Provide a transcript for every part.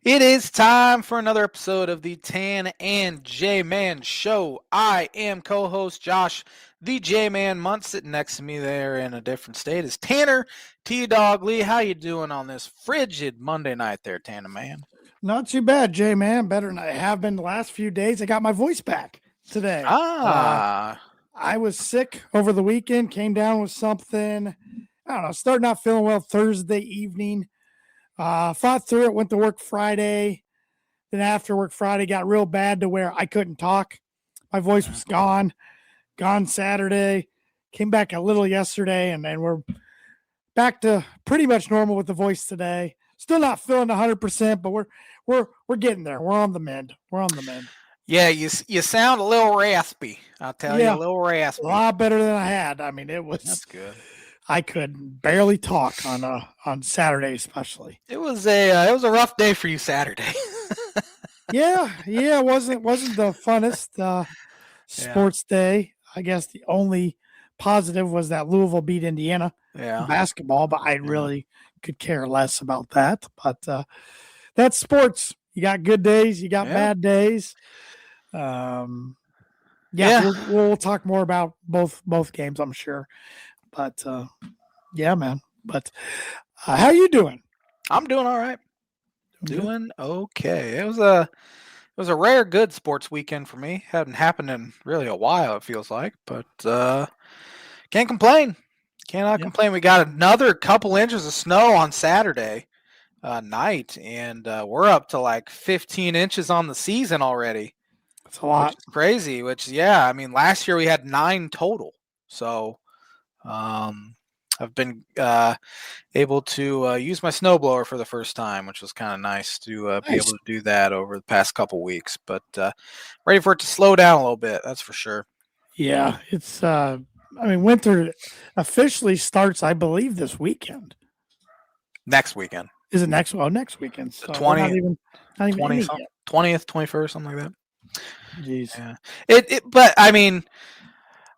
It is time for another episode of the Tan and J-Man Show. I am co-host Josh, the J-Man Munt. Sitting next to me there in a different state is Tanner T-Dog Lee. How you doing on this frigid Monday night there, Tanner, man? Not too bad, Jay, man. Better than I have been the last few days. I got my voice back today. I was sick over the weekend, came down with something. I don't know, started not feeling well Thursday evening. Fought through it, went to work Friday. Then after work Friday, got real bad to where I couldn't talk. My voice was gone Saturday. Came back a little yesterday, and then we're back to pretty much normal with the voice today. Still not feeling 100%, but we're getting there. We're on the mend. Yeah, you sound a little raspy. I'll tell you, a little raspy. A lot better than I had. I mean, That's good. I could barely talk on Saturday, especially. It was a rough day for you Saturday. yeah, it wasn't the funnest sports day. I guess the only positive was that Louisville beat Indiana basketball, but I really could care less about that. But that's sports. You got good days, you got bad days. We'll talk more about both games, I'm sure. But man. But how you doing? I'm doing all right. Doing okay. It was a rare good sports weekend for me. Hadn't happened in really a while, it feels like, but can't complain. Cannot complain. We got another couple inches of snow on Saturday night, and we're up to like 15 inches on the season already. That's a lot. Crazy, I mean, last year we had 9 total. So I've been able to use my snowblower for the first time, which was kind of nice to be able to do that over the past couple weeks. But ready for it to slow down a little bit, that's for sure. Yeah, it's winter officially starts, I believe, this weekend. Next weekend. Is it next? Oh, next weekend. So the 20th, not even 20th, 21st, something like that. Jeez. Yeah. But I mean,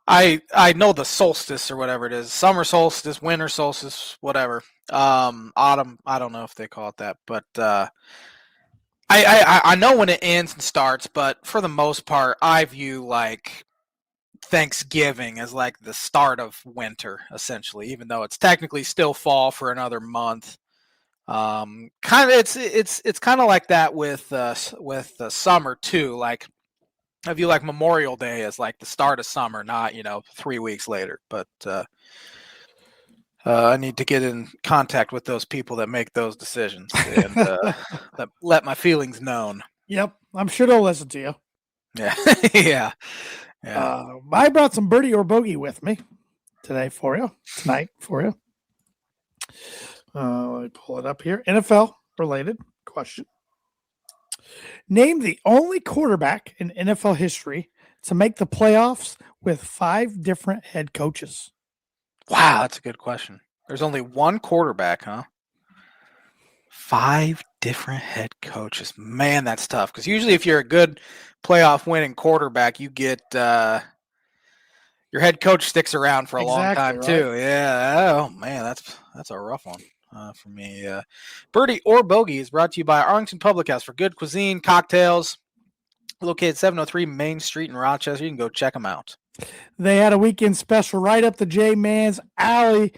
I know the solstice or whatever it is, summer solstice, winter solstice, whatever. Autumn, I don't know if they call it that, but I know when it ends and starts, but for the most part, I view like Thanksgiving as like the start of winter, essentially, even though it's technically still fall for another month. Kind of it's kind of like that with the summer too. Like I view like Memorial Day as like the start of summer, not 3 weeks later. But I need to get in contact with those people that make those decisions and let my feelings known. Yep, I'm sure they'll listen to you. Yeah, yeah. I brought some birdie or bogey with me tonight for you. Let me pull it up here. NFL related question. Name the only quarterback in NFL history to make the playoffs with 5 different head coaches. Wow, that's a good question. There's only one quarterback, huh? 5 different head coaches. Man, that's tough. Because usually if you're a good playoff winning quarterback, you get your head coach sticks around for a long time too. Yeah. Oh man, that's a rough one. For me, Birdie or Bogey is brought to you by Arlington Public House for good cuisine, cocktails. Located 703 Main Street in Rochester. You can go check them out. They had a weekend special right up the J-Man's alley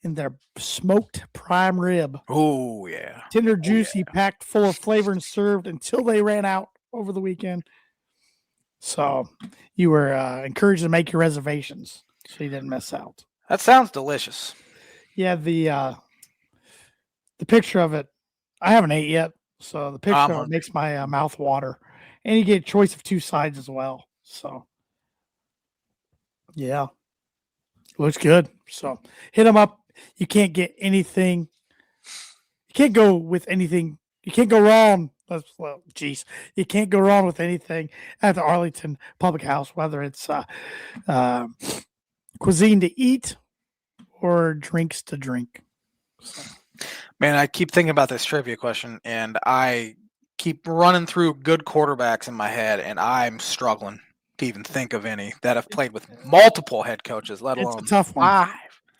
in their smoked prime rib. Oh, yeah. Tender, juicy, packed full of flavor and served until they ran out over the weekend. So you were encouraged to make your reservations so you didn't miss out. That sounds delicious. Yeah, the picture of it, I haven't ate yet, so the picture of it makes my mouth water. And you get a choice of 2 sides as well. So, yeah, looks good. So hit them up. You can't get anything. You can't go with anything. You can't go wrong. You can't go wrong with anything at the Arlington Public House, whether it's cuisine to eat or drinks to drink. So. Man, I keep thinking about this trivia question, and I keep running through good quarterbacks in my head, and I'm struggling to even think of any that have played with multiple head coaches, let alone 5.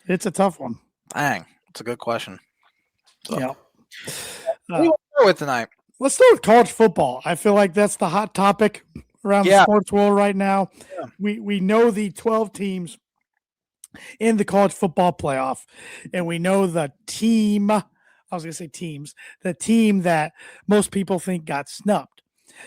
It's a tough one. Dang, it's a good question. So, yeah. What do you want to start with tonight? Let's start with college football. I feel like that's the hot topic around the sports world right now. Yeah. We know the 12 teams in the college football playoff, and we know the team. I was going to say teams. The team that most people think got snubbed.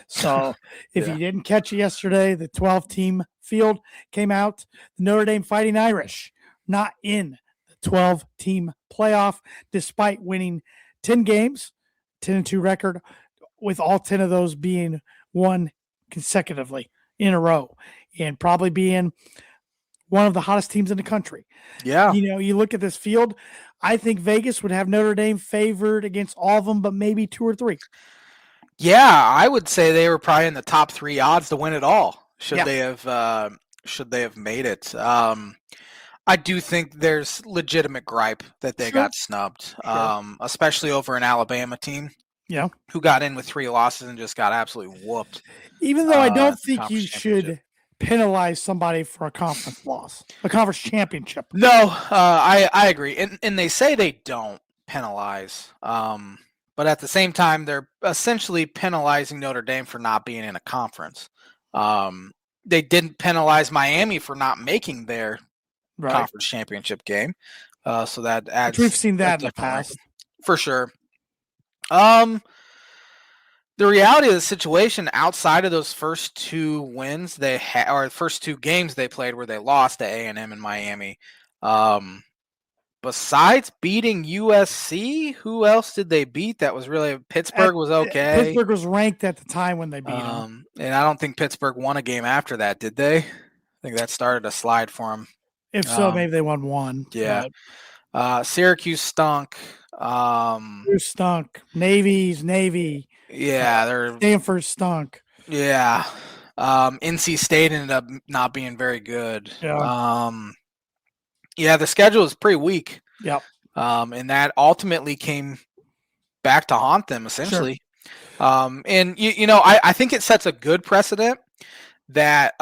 So if you didn't catch it yesterday, the 12-team field came out. The Notre Dame Fighting Irish not in the 12-team playoff, despite winning 10 games, 10-2 record, with all 10 of those being won consecutively in a row, and probably being one of the hottest teams in the country. Yeah. You look at this field, I think Vegas would have Notre Dame favored against all of them, but maybe 2 or 3. Yeah, I would say they were probably in the top 3 odds to win it all. Should they have made it? I do think there's legitimate gripe that they got snubbed, especially over an Alabama team. Yeah, who got in with 3 losses and just got absolutely whooped. Even though I don't think you should penalize somebody for a conference loss, a conference championship. No, I agree, and they say they don't penalize, but at the same time, they're essentially penalizing Notre Dame for not being in a conference. They didn't penalize Miami for not making their conference championship game, so that adds. We've seen that in the past, for sure. The reality of the situation outside of those first 2 wins they had, or first 2 games they played where they lost to A&M and Miami, besides beating USC, who else did they beat? That was really Pittsburgh was okay. Pittsburgh was ranked at the time when they beat them, and I don't think Pittsburgh won a game after that, did they? I think that started a slide for them. If so, maybe they won 1. Yeah. Syracuse stunk. Stunk. Navy. Yeah, Stanford stunk. Yeah. NC State ended up not being very good. Yeah. The schedule is pretty weak. Yep. And that ultimately came back to haunt them, essentially. Sure. And I think it sets a good precedent that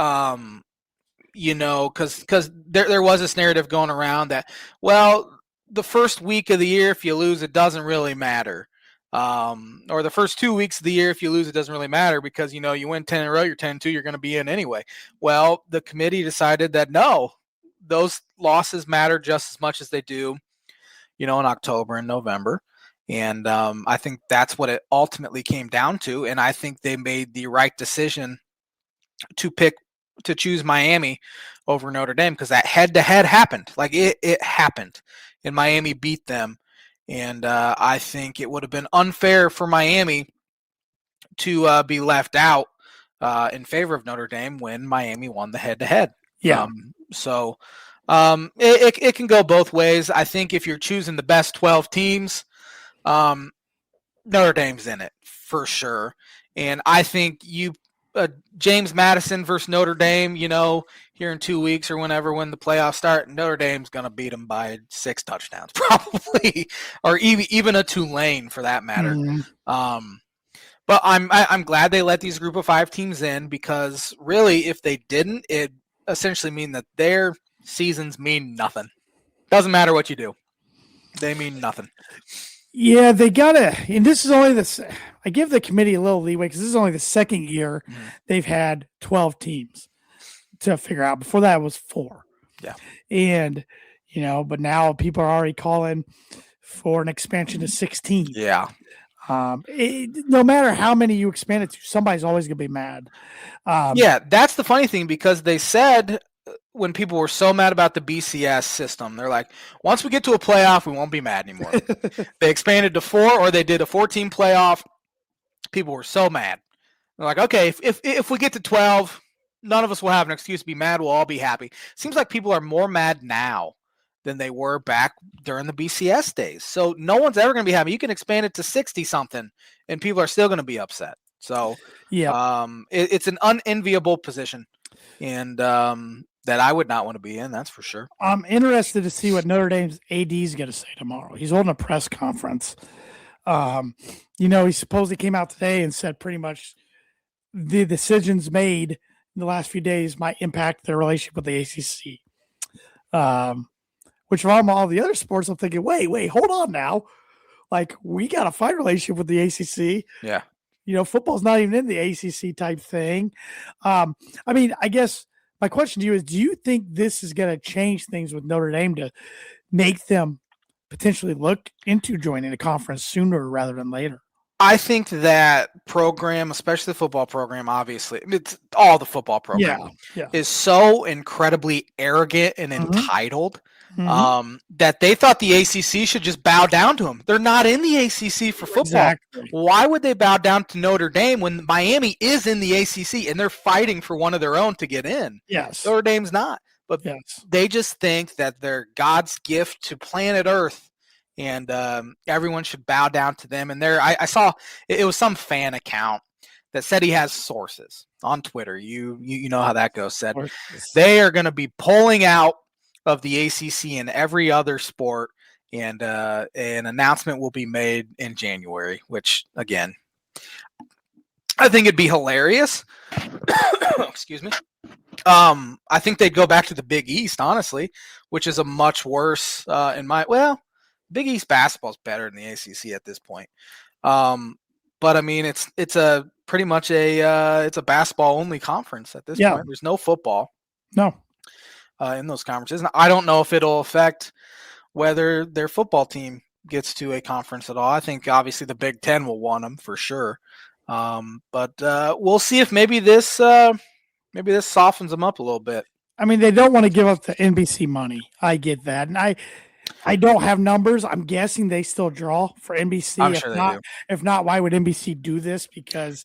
because there was this narrative going around that, well, the first week of the year, if you lose, it doesn't really matter. Or the first 2 weeks of the year, if you lose, it doesn't really matter because, you win 10 in a row, you're 10-2, you're going to be in anyway. Well, the committee decided that no, those losses matter just as much as they do, in October and November. And I think that's what it ultimately came down to. And I think they made the right decision to choose Miami over Notre Dame because that head-to-head happened. Like it happened. And Miami beat them. And I think it would have been unfair for Miami to be left out in favor of Notre Dame when Miami won the head-to-head. Yeah. It can go both ways. I think if you're choosing the best 12 teams, Notre Dame's in it for sure. And I think James Madison versus Notre Dame, here in 2 weeks or whenever when the playoffs start, Notre Dame's going to beat them by 6 touchdowns probably, or even a Tulane for that matter. Mm-hmm. But I'm glad they let these group of 5 teams in because really if they didn't, it essentially mean that their seasons mean nothing. Doesn't matter what you do. They mean nothing. Yeah, they gotta, and this is only this. I give the committee a little leeway because this is only the second year they've had 12 teams to figure out. Before that, it was 4. Yeah, and but now people are already calling for an expansion to 16. Yeah, no matter how many you expand it to, somebody's always gonna be mad. That's the funny thing because they said. When people were so mad about the BCS system, they're like, once we get to a playoff, we won't be mad anymore. They expanded to 4 or they did a 14 playoff. People were so mad. They're like, okay, if we get to 12, none of us will have an excuse to be mad. We'll all be happy. Seems like people are more mad now than they were back during the BCS days. So no one's ever going to be happy. You can expand it to 60 something and people are still going to be upset. So it's an unenviable position. And that I would not want to be in, that's for sure. I'm interested to see what Notre Dame's AD is going to say tomorrow. He's holding a press conference. He supposedly came out today and said pretty much the decisions made in the last few days might impact their relationship with the ACC. Which from all the other sports, I'm thinking, wait, hold on now. Like, we got a fine relationship with the ACC. Yeah. Football's not even in the ACC type thing. I mean, I guess my question to you is, do you think this is going to change things with Notre Dame to make them potentially look into joining a conference sooner rather than later? I think that program, especially the football program, obviously, it's all the football program, is so incredibly arrogant and entitled that they thought the ACC should just bow down to them. They're not in the ACC for football. Exactly. Why would they bow down to Notre Dame when Miami is in the ACC and they're fighting for one of their own to get in? Yes. Notre Dame's not. But they just think that they're God's gift to planet Earth. And everyone should bow down to them. And I saw it was some fan account that said he has sources on Twitter. You know how that goes. Said they are going to be pulling out of the ACC and every other sport, and an announcement will be made in January. Which again, I think it'd be hilarious. Excuse me. I think they'd go back to the Big East, honestly, which is a much worse Big East basketball is better than the ACC at this point. But I mean, it's a pretty much it's a basketball only conference at this point. There's no football. No. In those conferences. And I don't know if it'll affect whether their football team gets to a conference at all. I think obviously the Big Ten will want them for sure. But we'll see if maybe this softens them up a little bit. I mean, they don't want to give up the NBC money. I get that. And I don't have numbers. I'm guessing they still draw for NBC. I'm sure they do. If not, why would NBC do this? Because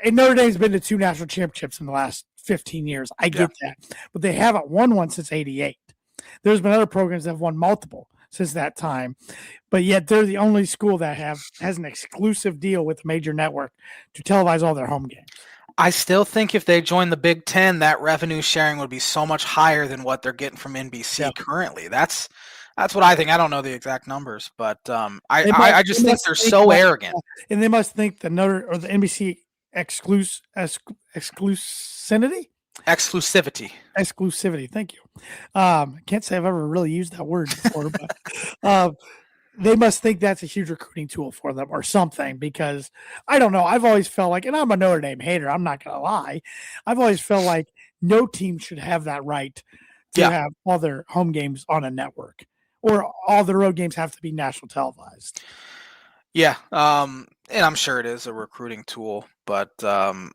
Notre Dame's been to 2 national championships in the last 15 years. I get that. But they haven't won one since 88. There's been other programs that have won multiple since that time. But yet they're the only school that has an exclusive deal with a major network to televise all their home games. I still think if they join the Big Ten, that revenue sharing would be so much higher than what they're getting from NBC currently. That's what I think. I don't know the exact numbers, but I just think they're so arrogant. And they must think the Notre or the NBC exclusivity. Thank you. Can't say I've ever really used that word before, but they must think that's a huge recruiting tool for them or something, because I don't know. I've always felt like, and I'm a Notre Dame hater, I'm not going to lie, I've always felt like no team should have that right to have all their home games on a network, or all the road games have to be national televised. Yeah. And I'm sure it is a recruiting tool, but we've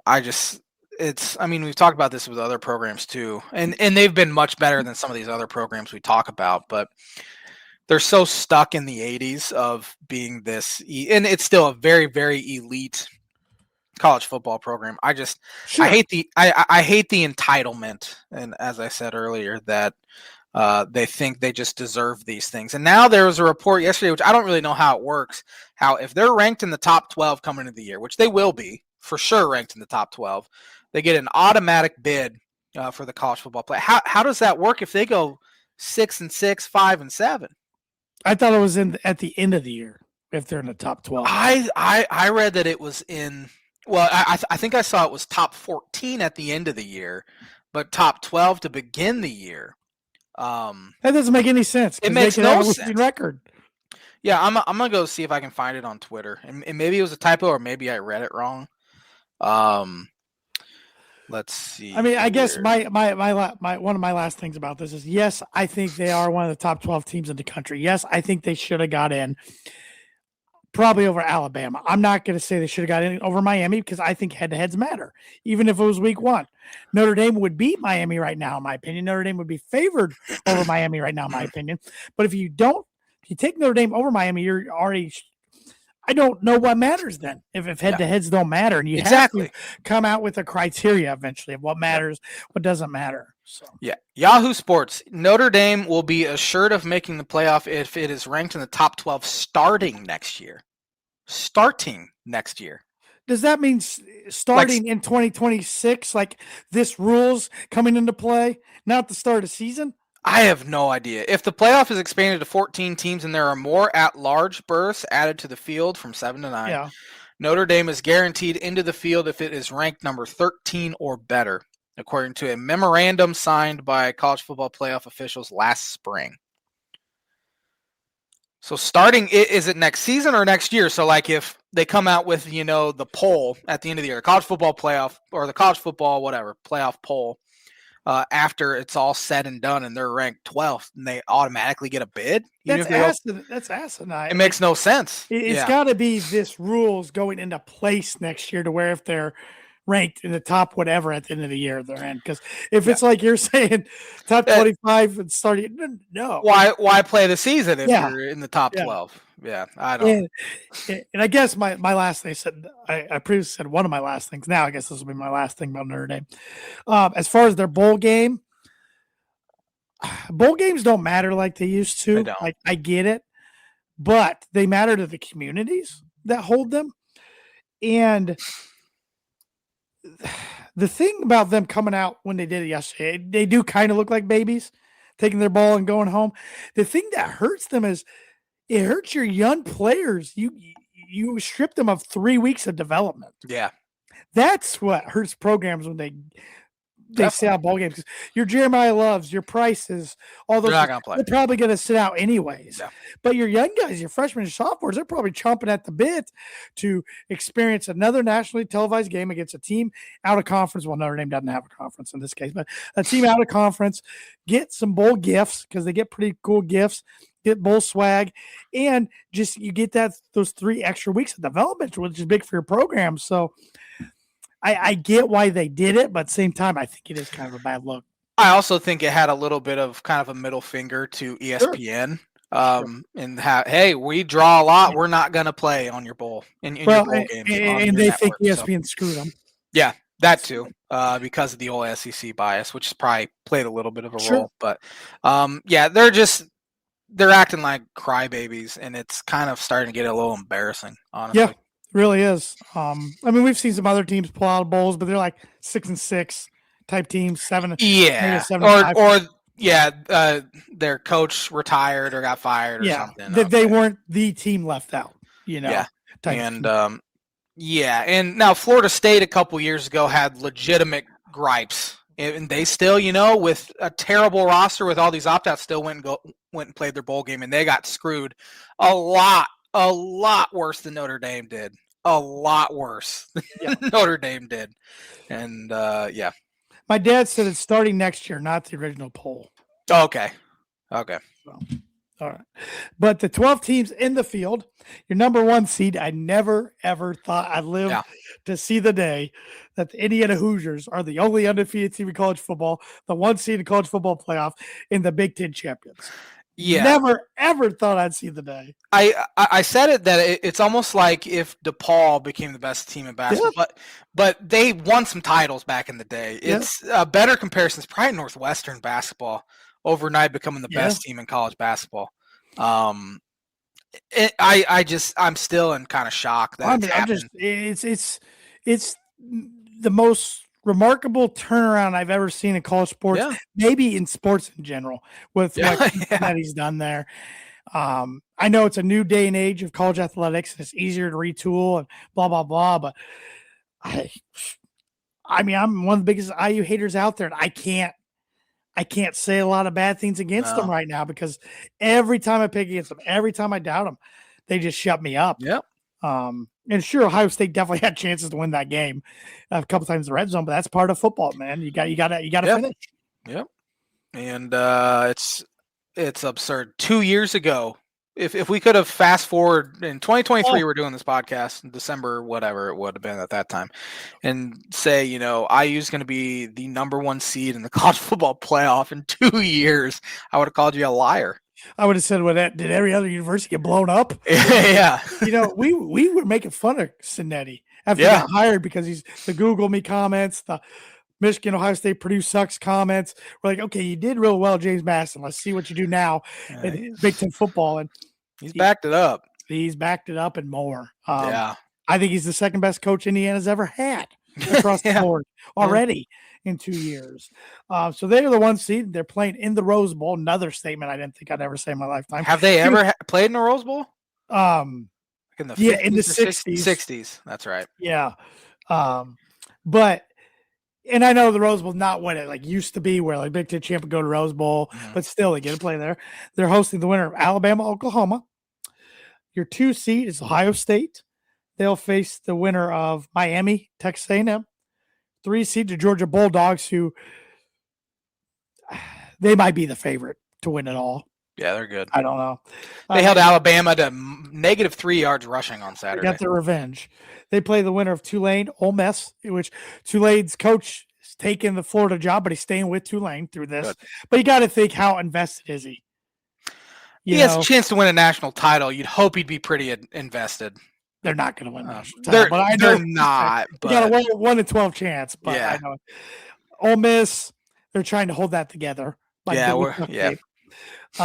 talked about this with other programs too, and they've been much better than some of these other programs we talk about, but they're so stuck in the 80s of being this, and it's still a very, very elite college football program. I hate the entitlement, and as I said earlier, that they think they just deserve these things. And now there was a report yesterday, which I don't really know how it works, how if they're ranked in the top 12 coming into the year, which they will be for sure ranked in the top 12, they get an automatic bid for the college football play. How does that work if they go 6-6, 5-7? I thought it was at the end of the year if they're in the top 12. I read that it was in. Well, I think I saw it was top 14 at the end of the year, but top 12 to begin the year. That doesn't make any sense. It makes no sense. Record. Yeah, I'm gonna go see if I can find it on Twitter, and maybe it was a typo, or maybe I read it wrong. Let's see. I mean, I guess my one of my last things about this is, yes, I think they are one of the top 12 teams in the country. Yes, I think they should have got in, probably over Alabama. I'm not going to say they should have got in over Miami, because I think head-to-heads matter, even if it was week 1. Notre Dame would beat Miami right now, in my opinion. Notre Dame would be favored over Miami right now, in my opinion. But if you take Notre Dame over Miami, you're already – I don't know what matters then if head-to-heads don't matter. And you have to come out with a criteria eventually of what matters, what doesn't matter. So yeah, Yahoo Sports, Notre Dame will be assured of making the playoff if it is ranked in the top 12 starting next year. Does that mean starting in 2026, like this rule's coming into play, not the start of the season? I have no idea. If the playoff is expanded to 14 teams and there are more at-large berths added to the field from 7 to 9, Notre Dame is guaranteed into the field if it is ranked number 13 or better, according to a memorandum signed by college football playoff officials last spring. So starting, is it next season or next year? So like if they come out with, the poll at the end of the year, college football playoff or the college football, whatever, playoff poll, after it's all said and done and they're ranked 12th and they automatically get a bid? That's asinine. It makes no sense. It's got to be this rules going into place next year to where if they're ranked in the top whatever at the end of the year they're in. Because if it's like you're saying top 25 and starting, no. Why play the season if you're in the top 12? Yeah, I don't. And I guess my last thing said, I previously said one of my last things. Now I guess this will be my last thing about Notre Dame. As far as their bowl games don't matter like they used to. They don't. Like I get it, but they matter to the communities that hold them. And the thing about them coming out when they did it yesterday, they do kind of look like babies taking their ball and going home. The thing that hurts them is it hurts your young players. You strip them of 3 weeks of development. Yeah. That's what hurts programs when they sit out ball games. Your Jeremiah Loves, your Prices, all those. They're probably going to sit out anyways. Yeah. But your young guys, your freshmen and sophomores, they're probably chomping at the bit to experience another nationally televised game against a team out of conference. Well, Notre Dame doesn't have a conference in this case, but a team out of conference. Get some bowl gifts because they get pretty cool gifts. Get bowl swag, and just you get those 3 extra weeks of development, which is big for your program. So I get why they did it, but at the same time, I think it is kind of a bad look. I also think it had a little bit of kind of a middle finger to ESPN. And hey, we draw a lot. We're not going to play on your bowl in your bowl games. And they think ESPN screwed them. Yeah, that too, because of the old SEC bias, which has probably played a little bit of a role. But they're acting like crybabies, and it's kind of starting to get a little embarrassing, honestly. Yeah, it really is. I mean, we've seen some other teams pull out bowls, but they're like 6-6 type teams, 7. Yeah, their coach retired or got fired or something. They weren't the team left out, Yeah, and and now Florida State a couple years ago had legitimate gripes. And they still, with a terrible roster with all these opt-outs, still went and played their bowl game, and they got screwed a lot worse than Notre Dame did. A lot worse than Notre Dame did. And, my dad said it's starting next year, not the original poll. Okay. So, all right. But the 12 teams in the field, your number 1 seed, I never, ever thought I'd live to see the day that the Indiana Hoosiers are the only undefeated team in college football, the 1 seed in college football playoff, in the Big Ten champions. Yeah. Never, ever thought I'd see the day. I said it that it's almost like if DePaul became the best team in basketball, but they won some titles back in the day. It's a better comparison. It's probably Northwestern basketball overnight becoming the best team in college basketball. I'm still in kind of shock that it's the most remarkable turnaround I've ever seen in college sports, maybe in sports in general, with what he's done there. I know it's a new day and age of college athletics, and it's easier to retool and blah, blah, blah, but I mean, I'm one of the biggest IU haters out there, and I can't say a lot of bad things against them right now because every time I pick against them, every time I doubt them, they just shut me up. Yep. And sure, Ohio State definitely had chances to win that game a couple times in the red zone, but that's part of football, man. You got to finish. Yep. And it's absurd. 2 years ago, if we could have fast forward in 2023, we're doing this podcast in December, whatever it would have been at that time, and say, IU is going to be the number 1 seed in the college football playoff in 2 years, I would have called you a liar. I would have said, well, did every other university get blown up? Yeah. We were making fun of Cincinnati after he got hired because he's the Google me comments, the Michigan, Ohio State, Purdue sucks comments. We're like, okay, you did real well, James Madison. Let's see what you do now in Big Ten football. And he's backed it up. He's backed it up and more. I think he's the second best coach Indiana's ever had across the board already in 2 years. So they're the 1 seed. They're playing in the Rose Bowl. Another statement I didn't think I'd ever say in my lifetime. Have they ever played in the Rose Bowl? In the 60s. 60s. That's right. Yeah. And I know the Rose Bowl not what it like used to be, where like Big Ten champ would go to Rose Bowl, but still they get to play there. They're hosting the winner of Alabama, Oklahoma, Your 2 seed is Ohio State. They'll face the winner of Miami, Texas A&M. 3 seed, the Georgia Bulldogs, who they might be the favorite to win it all. Yeah, they're good. I don't know. They held Alabama to -3 yards rushing on Saturday. They got their revenge. They play the winner of Tulane, Ole Miss, which Tulane's coach is taking the Florida job, but he's staying with Tulane through this. Good. But you got to think, how invested is he? He has a chance to win a national title. You'd hope he'd be pretty invested. They're not going to win a national title, but I know they're not. You got a 1 in 12 chance. But yeah. I know Ole Miss, they're trying to hold that together. Yeah.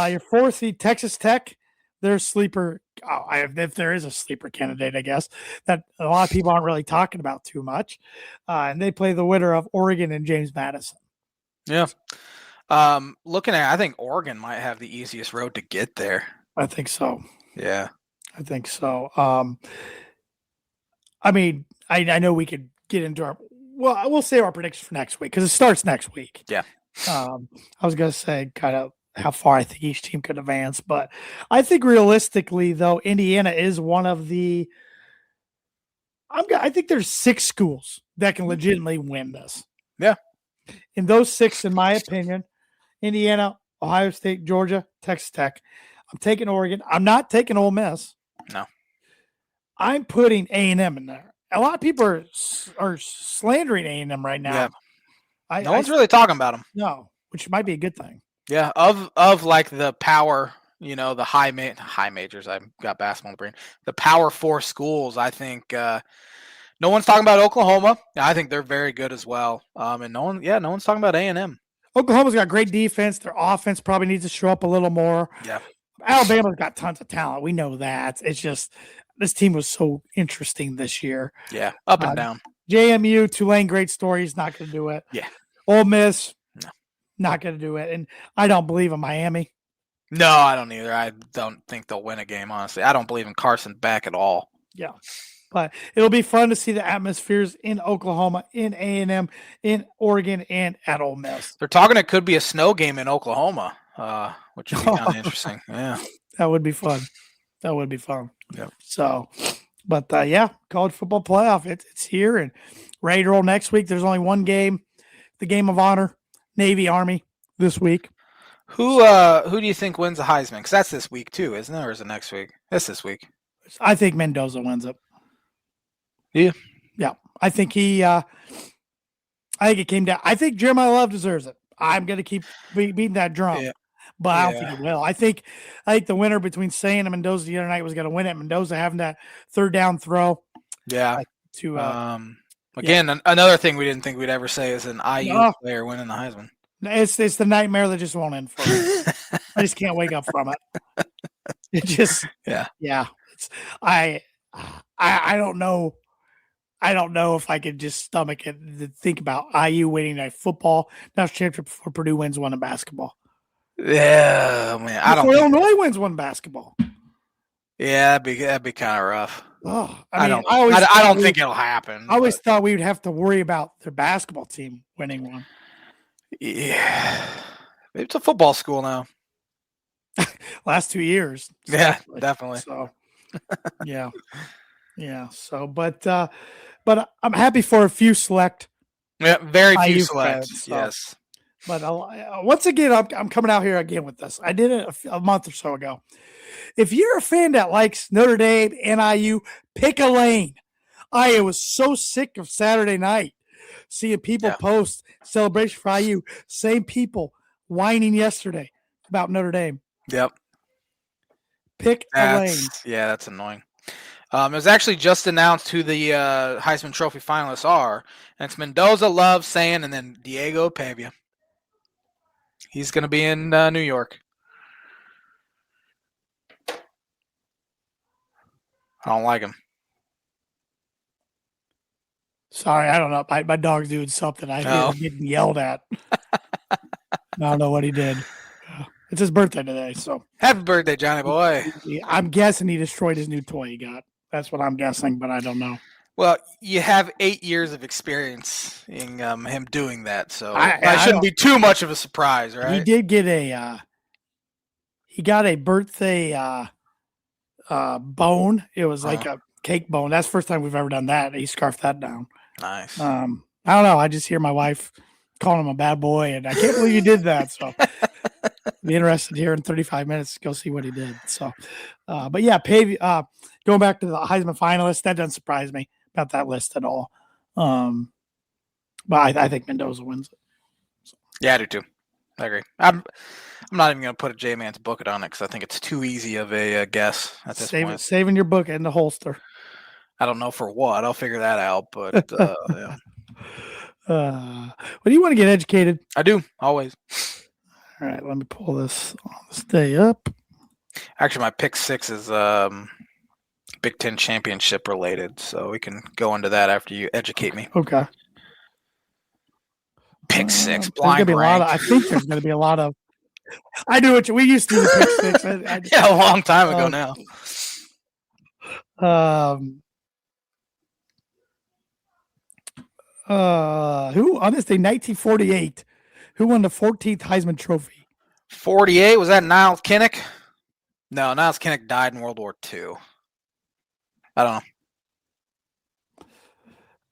Your 4th seed, Texas Tech, their sleeper. If there is a sleeper candidate, I guess that a lot of people aren't really talking about too much, and they play the winner of Oregon and James Madison. Yeah. Looking at, I think Oregon might have the easiest road to get there. I think so. Yeah, I think so. I mean, I know we could get into we'll save our predictions for next week because it starts next week. Yeah. I was going to say kind of how far I think each team could advance, but I think realistically, though, Indiana is one of the. I think there's 6 schools that can legitimately win this. Yeah. In those 6, in my opinion, Indiana, Ohio State, Georgia, Texas Tech. I'm taking Oregon. I'm not taking Ole Miss. No. I'm putting A&M in there. A lot of people are slandering A&M right now. Yeah. No one's really talking about them. No, which might be a good thing. Yeah, of like the power, the high majors. I've got basketball in the brain. The Power 4 schools, I think no one's talking about Oklahoma. I think they're very good as well. And no one's talking about A&M. Oklahoma's got great defense. Their offense probably needs to show up a little more. Yeah. Alabama's got tons of talent. We know that. It's just this team was so interesting this year. Yeah, up and down. JMU, Tulane, great story. He's not going to do it. Yeah. Ole Miss, no, not going to do it. And I don't believe in Miami. No, I don't either. I don't think they'll win a game, honestly. I don't believe in Carson back at all. Yeah. But it'll be fun to see the atmospheres in Oklahoma, in A&M, in Oregon, and at Ole Miss. They're talking it could be a snow game in Oklahoma, which would be kind of interesting. Yeah. That would be fun. That would be fun. Yeah. So, but college football playoff, it's here and ready to roll next week. There's only one game, the game of honor, Navy Army this week. Who do you think wins the Heisman? Because that's this week too, isn't it? Or is it next week? It's this week. I think Mendoza wins it. Yeah. Yeah. I think I think it came down. I think Jeremiah Love deserves it. I'm going to keep beating that drum. Yeah. But I don't think it will. I think the winner between Sain and Mendoza the other night was going to win it. Mendoza having that third down throw. Yeah. Another thing we didn't think we'd ever say is an IU player winning the Heisman. It's the nightmare that just won't end for me. I just can't wake up from it. It just yeah. I don't know. I don't know if I could just stomach it to think about IU winning a football national championship before Purdue wins one in basketball. Yeah, man. Before Illinois wins one basketball. Yeah, that'd be kind of rough. Oh, I don't think it'll happen. I always thought we would have to worry about their basketball team winning one. Yeah, it's a football school now. Last 2 years. Yeah, definitely. So, yeah. So, but I'm happy for a few select. Yeah, very few IU select. Fans, so. Yes. But once again, I'm coming out here again with this. I did it a month or so ago. If you're a fan that likes Notre Dame and IU, pick a lane. I was so sick of Saturday night seeing people post celebration for IU. Same people whining yesterday about Notre Dame. Yep. Pick a lane. Yeah, that's annoying. It was actually just announced who the Heisman Trophy finalists are. And it's Mendoza, Love, Sain, and then Diego Pavia. He's going to be in New York. I don't like him. Sorry, I don't know. My dog's doing something. I hear him getting yelled at. I don't know what he did. It's his birthday today, so. Happy birthday, Johnny boy. I'm guessing he destroyed his new toy he got. That's what I'm guessing, but I don't know. Well, you have 8 years of experience in him doing that, so that shouldn't be too much of a surprise, right? He did get he got a birthday bone. It was like a cake bone. That's the first time we've ever done that. He scarfed that down. Nice. I don't know. I just hear my wife calling him a bad boy, and I can't believe you did that. So be interested here in 35 minutes to go see what he did. So, but yeah, going back to the Heisman finalists, that doesn't surprise me about that list at all. But I think Mendoza wins it. So. Yeah, I do too. I agree. I'm not even going to put a J-Man to book it on it because I think it's too easy of a guess at this point. Saving your book in the holster. I don't know for what. I'll figure that out. But yeah. Well, you want to get educated? I do, always. All right, let me pull this on this day up. Actually, my pick 6 is Big Ten championship related, so we can go into that after you educate me. Okay. Pick 6, blind rank. I think there's going to be a lot of. I do it. We used to do the pick 6. Yeah, a long time ago now. Who on this day, 1948, who won the 14th Heisman Trophy? 48, was that Niles Kinnick? No, Niles Kinnick died in World War II. I don't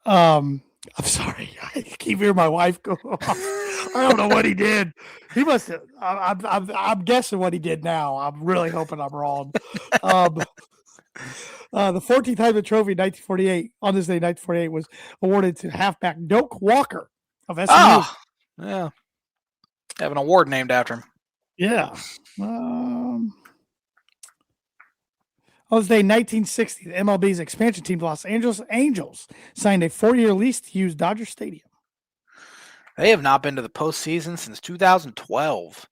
know. I'm sorry. I keep hearing my wife go off. I don't know what he did. He must have. I'm guessing what he did now. I'm really hoping I'm wrong. The 14th Heisman Trophy in 1948, on this day, 1948, was awarded to halfback Doak Walker of SMU. Oh, yeah. Have an award named after him. Yeah. On this day, 1960, the MLB's expansion team, the Los Angeles Angels, signed a 4-year lease to use Dodger Stadium. They have not been to the postseason since 2012.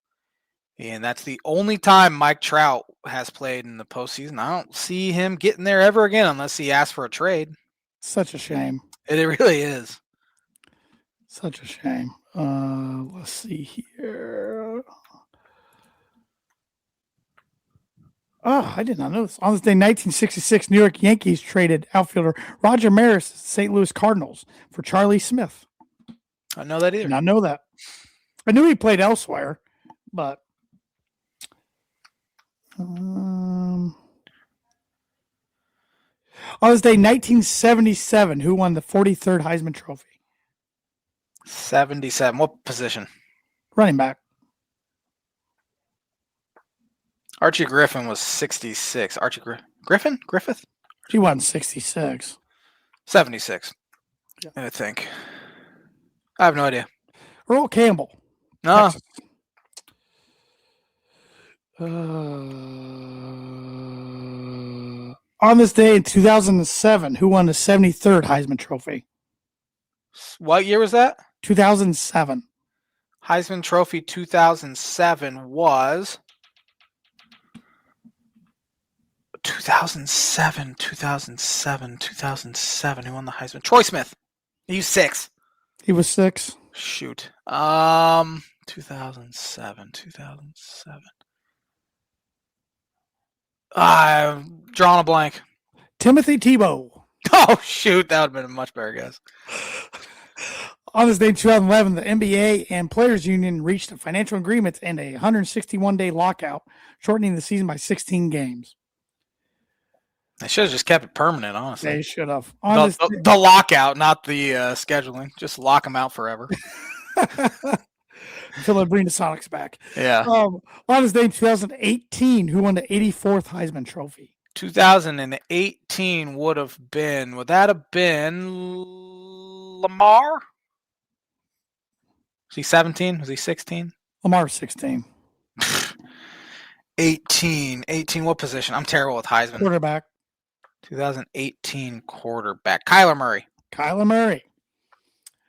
And that's the only time Mike Trout has played in the postseason. I don't see him getting there ever again unless he asks for a trade. Such a shame. It really is. Such a shame. Let's see here. Oh, I did not know this. On this day, 1966, New York Yankees traded outfielder Roger Maris to St. Louis Cardinals for Charlie Smith. I know that either. Did not know that. I knew he played elsewhere, but on this day, 1977, who won the 43rd Heisman Trophy? 77. What position? Running back. Archie Griffin was 66. Archie Griffin? Griffith? He won 66. 76. Yeah. I think. I have no idea. Earl Campbell. No. On this day in 2007, who won the 73rd Heisman Trophy? What year was that? 2007. Heisman Trophy 2007 was 2007. Who won the Heisman? Troy Smith. He was 6. He was 6. Shoot. 2007. I'm drawing a blank. Timothy Tebow. Oh, shoot. That would have been a much better guess. On this day in 2011, the NBA and Players Union reached a financial agreement and a 161-day lockout, shortening the season by 16 games. They should have just kept it permanent, honestly. They should have. The lockout, not the scheduling. Just lock them out forever. Until they bring the Sonics back. Yeah. On this day in 2018, who won the 84th Heisman Trophy? 2018 would that have been Lamar? Was he 17? Was he 16? Lamar 16. 18. What position? I'm terrible with Heisman. Quarterback. 2018 quarterback. Kyler Murray.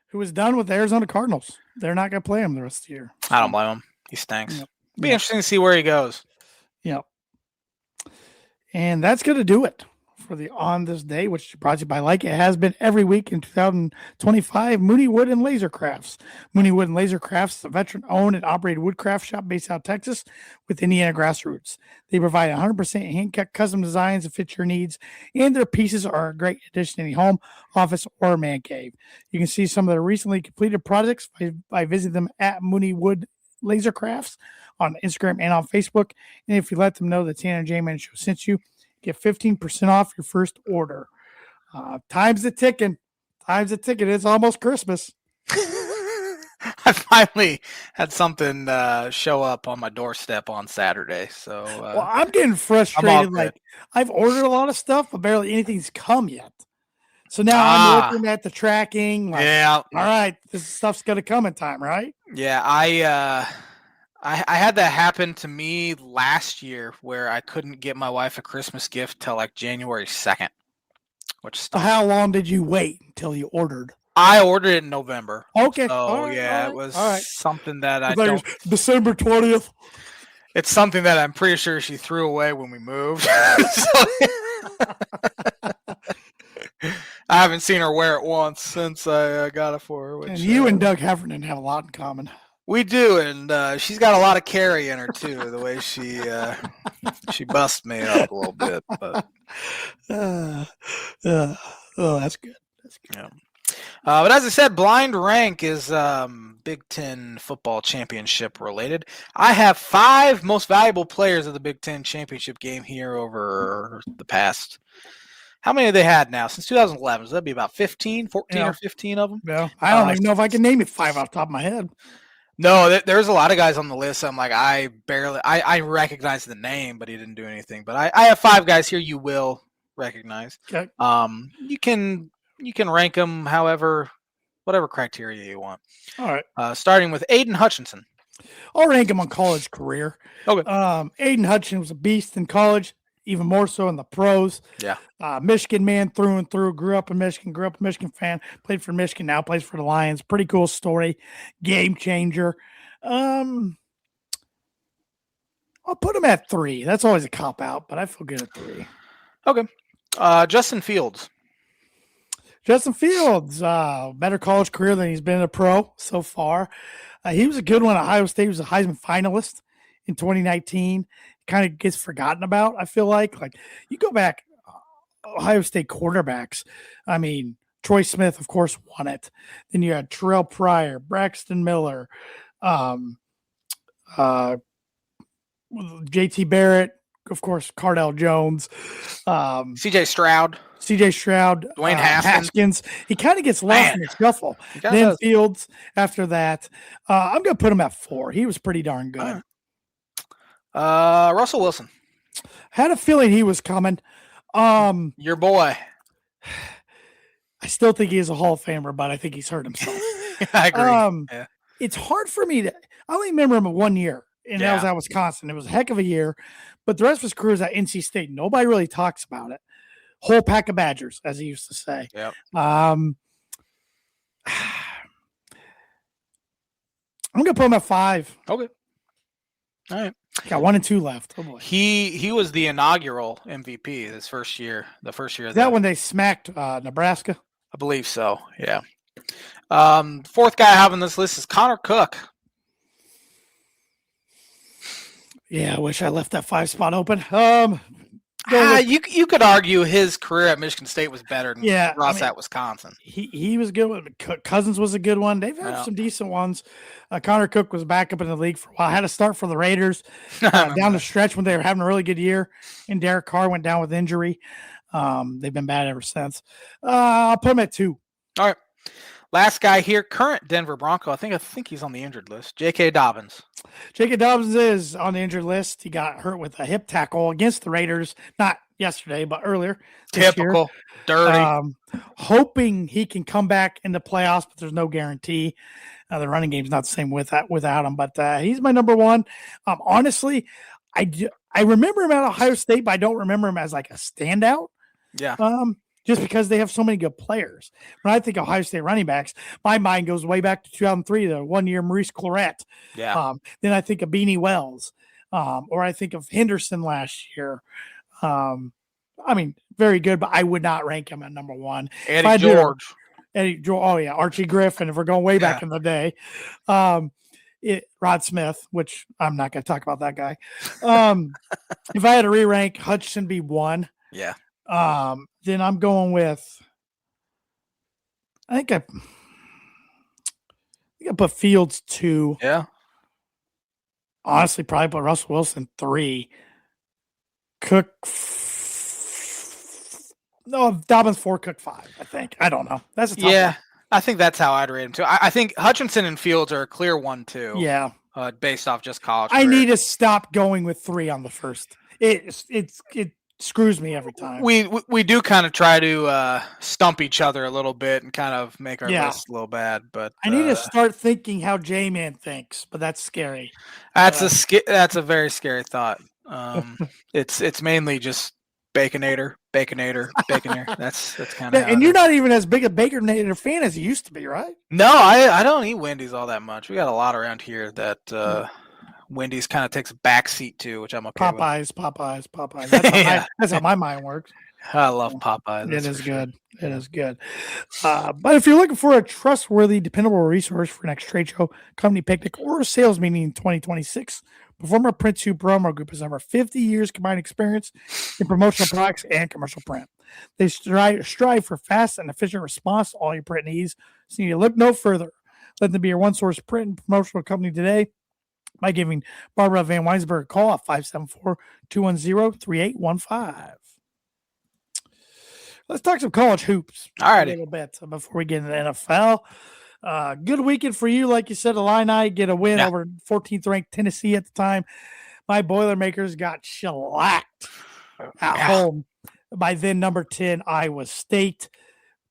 Who was done with the Arizona Cardinals. They're not going to play him the rest of the year. I don't blame him. He stinks. Yep. Be interesting to see where he goes. Yep. And that's going to do it for the On This Day, which is brought to you by, like it has been every week in 2025, Mooney Wood and Laser Crafts. Mooney Wood and Laser Crafts is a veteran-owned and operated woodcraft shop based out of Texas with Indiana grassroots. They provide 100% hand-cut custom designs that fit your needs, and their pieces are a great addition to any home, office, or man cave. You can see some of their recently completed projects by visiting them at Mooney Wood Laser Crafts on Instagram and on Facebook. And if you let them know the Tanner J-Man Show sent you, Get 15% off your first order. Time's a ticking. It's almost Christmas. I finally had something show up on my doorstep on Saturday. So well, I'm getting frustrated. Like, I've ordered a lot of stuff, but barely anything's come yet. So now I'm looking at the tracking. Like, all right, this stuff's gonna come in time, right? Yeah, I had that happen to me last year where I couldn't get my wife a Christmas gift till like January 2nd. Which stunk. How long did you wait until you ordered? I ordered it in November. Okay. So it was something that I don't. December 20th. It's something that I'm pretty sure she threw away when we moved. I haven't seen her wear it once since I got it for her. Which, and you and Doug Heffernan have a lot in common. We do, and she's got a lot of carry in her too. The way she busts me up a little bit. But that's good. That's good. Yeah. But as I said, blind rank is Big Ten football championship related. I have 5 most valuable players of the Big Ten championship game here over the past. How many have they had now? Since 2011. So that'd be about 14 or 15 of them. No, I don't even know if I can name it 5 off the top of my head. No, there's a lot of guys on the list. I'm like, I recognize the name, but he didn't do anything. But I have 5 guys here you will recognize. Okay. You can rank them however, whatever criteria you want. All right. Starting with Aiden Hutchinson. I'll rank him on college career. Okay. Aiden Hutchinson was a beast in college, even more so in the pros. Yeah. Michigan man through and through. Grew up a Michigan fan. Played for Michigan, now plays for the Lions. Pretty cool story. Game changer. I'll put him at 3. That's always a cop out, but I feel good at 3. Okay. Justin Fields. Better college career than he's been a pro so far. He was a good one at Ohio State. He was a Heisman finalist in 2019. Kind of gets forgotten about, I feel like. Like, you go back, Ohio State quarterbacks. I mean, Troy Smith, of course, won it. Then you had Terrell Pryor, Braxton Miller, J.T. Barrett, of course, Cardell Jones, C.J. Stroud, Dwayne Haskins. He kind of gets lost in the shuffle. Then Fields after that. I'm going to put him at 4. He was pretty darn good. Russell Wilson. Had a feeling he was coming. Your boy. I still think he is a Hall of Famer, but I think he's hurt himself. I agree. It's hard for me to – I only remember him 1 year, and that was at Wisconsin. It was a heck of a year, but the rest of his career is at NC State. Nobody really talks about it. Whole pack of Badgers, as he used to say. Yep. I'm going to put him at 5. Okay. All right. Got 1 and 2 left. Oh boy. He was the inaugural MVP his first year. The first year. Is that when they smacked Nebraska? I believe so. Yeah. 4th guy I have on this list is Connor Cook. Yeah, I wish I left that 5 spot open. You could argue his career at Michigan State was better than Ross at Wisconsin. He was good. Cousins was a good one. They've had some decent ones. Connor Cook was back up in the league for a while. Had to start for the Raiders down the stretch when they were having a really good year. And Derek Carr went down with injury. They've been bad ever since. I'll put him at 2. All right. Last guy here, current Denver Bronco. I think he's on the injured list. J.K. Dobbins. J.K. Dobbins is on the injured list. He got hurt with a hip tackle against the Raiders, not yesterday, but earlier. Typical. Dirty. Hoping he can come back in the playoffs, but there's no guarantee. The running game's not the same without him, but he's my number 1. Honestly, I remember him at Ohio State, but I don't remember him as like a standout. Yeah. Just because they have so many good players. When I think Ohio State running backs, my mind goes way back to 2003, the 1 year Maurice Clarett. Yeah. Then I think of Beanie Wells, or I think of Henderson last year. I mean, very good, but I would not rank him at number 1. Eddie George. Oh yeah, Archie Griffin. If we're going way back in the day, Rod Smith, which I'm not going to talk about that guy. If I had to re-rank, Hutchinson be 1. Yeah. Then I'm going with. I think I put Fields 2. Yeah. Honestly, probably put Russell Wilson 3. Cook No, Dobbins 4, Cook 5, I think. I don't know. That's a tough one. I think that's how I'd rate him too. I think Hutchinson and Fields are a clear 1-2. Yeah. Based off just college I career. need to stop going with 3 on the first. It screws me every time. We do kind of try to stump each other a little bit and kind of make our list a little bad, but I need to start thinking how J-Man thinks, but that's scary. That's a very scary thought. It's mainly just Baconator. That's kind of. And you're not even as big a Baconator fan as you used to be, right? No, I don't eat Wendy's all that much. We got a lot around here that Wendy's kind of takes a backseat to, which I'm okay Popeyes. That's how my mind works. I love Popeyes. It is good. It is good. But if you're looking for a trustworthy, dependable resource for next trade show, company picnic, or sales meeting in 2026, Performer Print 2 Promo Group has over 50 years combined experience in promotional products and commercial print. They strive for fast and efficient response to all your print needs, so you need to look no further. Let them be your one-source print and promotional company today by giving Barbara Van Weinsberg a call at 574-210-3815. Let's talk some college hoops a little bit before we get into the NFL. Good weekend for you. Like you said, Illini get a win over 14th ranked Tennessee at the time. My Boilermakers got shellacked at home by then number 10 Iowa State.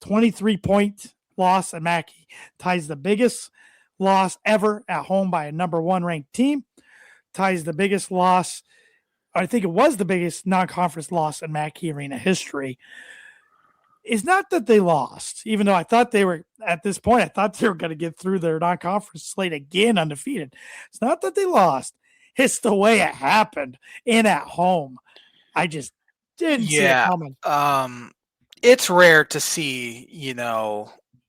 23-point loss at Mackey ties the biggest loss ever at home by a number 1 ranked team. Ties the biggest loss. I think it was the biggest non-conference loss in Mackey Arena history. It's not that they lost, even though I thought they were, at this point, I thought they were going to get through their non-conference slate again undefeated. It's not that they lost. It's the way it happened and at home. I just didn't see it coming. It's rare to see,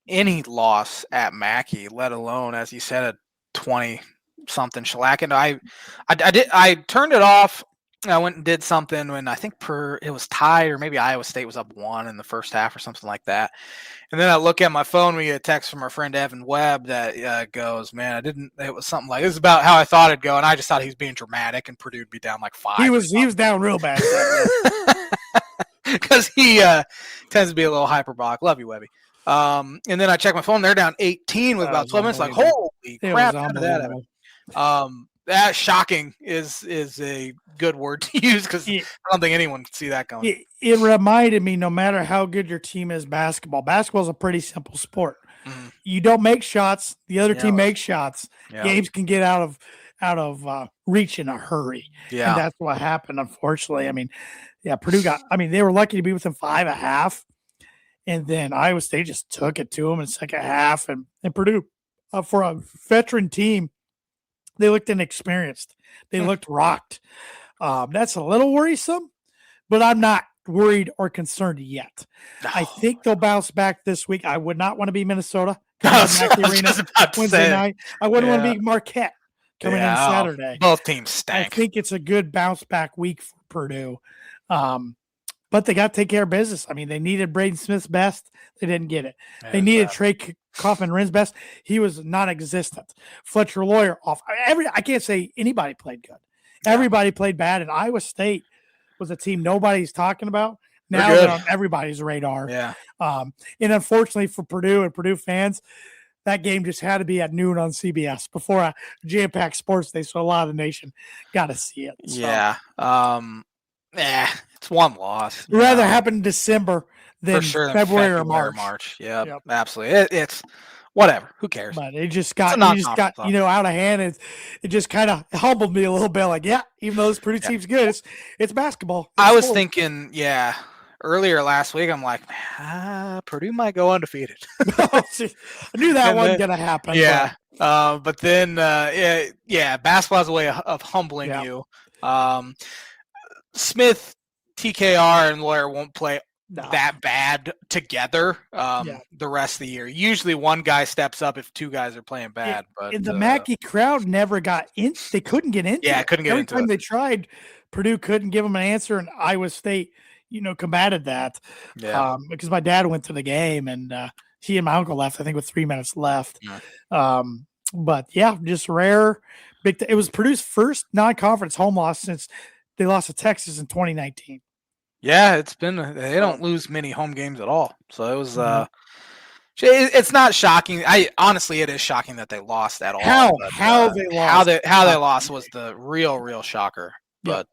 any loss at Mackey, let alone, as you said, a 20-something shellacking. I turned it off. I went and did something when I think it was tied, or maybe Iowa State was up 1 in the first half or something like that. And then I look at my phone, we get a text from our friend Evan Webb that goes, man, it was something like, it was about how I thought it'd go. And I just thought he was being dramatic and Purdue would be down like 5. He was down real bad. Because he tends to be a little hyperbolic. Love you, Webby. And then I check my phone, they're down 18 with about 12 minutes. Like, holy crap. That shocking is a good word to use because I don't think anyone can see that going. It reminded me, no matter how good your team is basketball is a pretty simple sport. Mm-hmm. You don't make shots. The other team makes shots. Yeah. Games can get out of reach in a hurry. Yeah. And that's what happened, unfortunately. I mean, Purdue they were lucky to be within 5 at half. And then Iowa State just took it to them in the second half. And Purdue, for a veteran team, they looked inexperienced. They looked rocked. That's a little worrisome, but I'm not worried or concerned yet. No. I think they'll bounce back this week. I would not want to be Minnesota Wednesday night. I wouldn't want to be Marquette coming in Saturday. Both teams stank. I think it's a good bounce back week for Purdue. But they got to take care of business. I mean, they needed Braden Smith's best. They didn't get it. They needed Trey Kaufman-Rinn's best. He was non-existent. Fletcher Lawyer off. I can't say anybody played good. Yeah. Everybody played bad, and Iowa State was a team nobody's talking about. Now they're on everybody's radar. Yeah. And unfortunately for Purdue and Purdue fans, that game just had to be at noon on CBS before a jam-packed sports day, so a lot of the nation got to see it. So. Yeah. It's one loss. Rather happen in December than February or March. Yep. Absolutely. It's whatever. Who cares? But it just got out of hand. And it just kind of humbled me a little bit. Like, even though this Purdue team's good, it's basketball. I was thinking, earlier last week, I'm like, Purdue might go undefeated. I knew that wasn't going to happen. Yeah. But then, basketball is a way of humbling you. Smith, TKR, and Lawyer won't play that bad together the rest of the year. Usually one guy steps up if 2 guys are playing bad. But the Mackey crowd never got in. They couldn't get into it. Couldn't get into it. Every time they tried, Purdue couldn't give them an answer, and Iowa State, combated that. Yeah. Because my dad went to the game, and he and my uncle left, I think, with 3 minutes left. Yeah. But, just rare. It was Purdue's first non-conference home loss since they lost to Texas in 2019. Yeah, it's been they don't lose many home games at all. So it was it's not shocking. Honestly, it is shocking that they lost at all. But how they lost? How they lost was the real shocker. But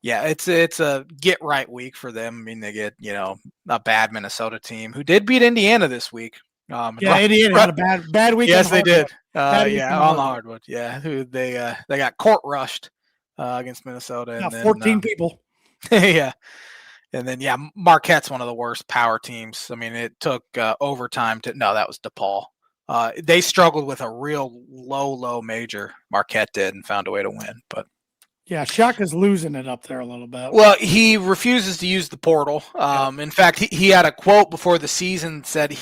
yeah, it's a get right week for them. I mean, they get a bad Minnesota team who did beat Indiana this week. Indiana had a bad week. Yes, they did. On the hardwood. Yeah, who they got court rushed against Minnesota. And 14 people. Yeah. And then, Marquette's one of the worst power teams. I mean, it took overtime that was DePaul. They struggled with a real low major. Marquette did and found a way to win. But yeah, Shaka's losing it up there a little bit. Well, he refuses to use the portal. In fact, he had a quote before the season said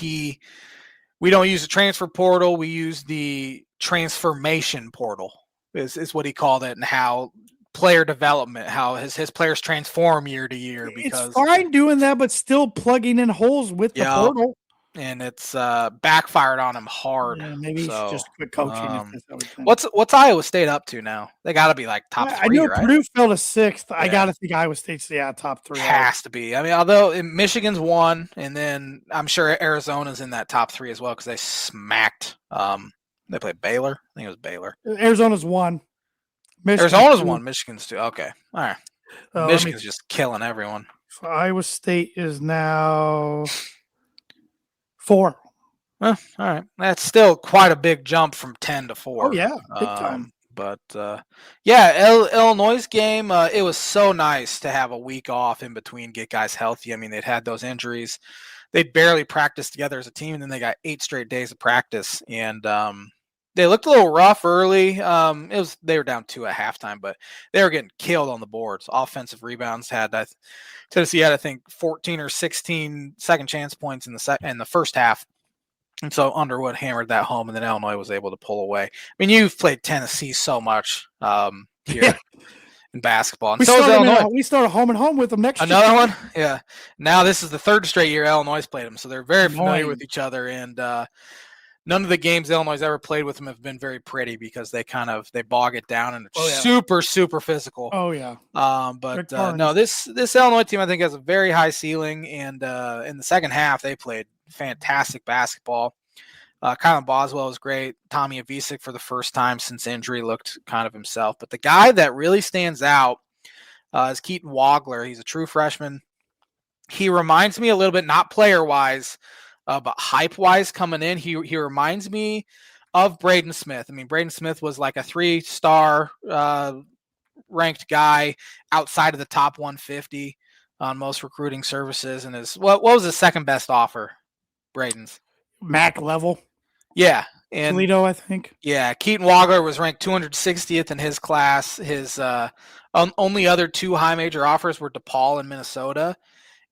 we don't use the transfer portal. We use the transformation portal is what he called it, and how player development, how his players transform year to year. Because it's fine doing that, but still plugging in holes with the portal. And it's backfired on him hard. Yeah, maybe he should just quit coaching. What's Iowa State up to now? They got to be like top 3, I know right? Purdue fell to 6th. Yeah. I got to think Iowa State's top 3. Has to be. I mean, although Michigan's 1, and then I'm sure Arizona's in that top 3 as well because they smacked. They played Baylor. I think it was Baylor. Arizona's 1. Arizona's 1. Michigan's 2. Okay, all right. Michigan's just killing everyone. So Iowa State is now 4. Well, all right. That's still quite a big jump from 10 to 4. Oh, yeah. Big time. But, Illinois' game, it was so nice to have a week off in between, get guys healthy. I mean, they'd had those injuries. They'd barely practiced together as a team, and then they got 8 straight days of practice. And they looked a little rough early. They were down 2 at halftime, but they were getting killed on the boards. Offensive rebounds Tennessee had, I think, 14 or 16 second chance points in the first half. And so Underwood hammered that home, and then Illinois was able to pull away. I mean, you've played Tennessee so much here in basketball. And we started home and home with them next year. Another one? Yeah. Now this is the 3rd straight year Illinois played them, so they're very familiar with each other. And none of the games Illinois has ever played with them have been very pretty because they bog it down, and it's super, super physical. Oh, yeah. But no, this Illinois team I think has a very high ceiling, and in the second half they played fantastic basketball. Kylan Boswell was great. Tommy Avicic for the first time since injury looked kind of himself. But the guy that really stands out is Keaton Wagler. He's a true freshman. He reminds me a little bit, not player-wise, but hype-wise coming in. He reminds me of Braden Smith. I mean, Braden Smith was like a 3-star ranked guy outside of the top 150 on most recruiting services. And what was his second best offer? Braden's MAC level. Yeah. And Toledo, I think. Yeah. Keaton Wagler was ranked 260th in his class. His only other 2 high major offers were DePaul and Minnesota.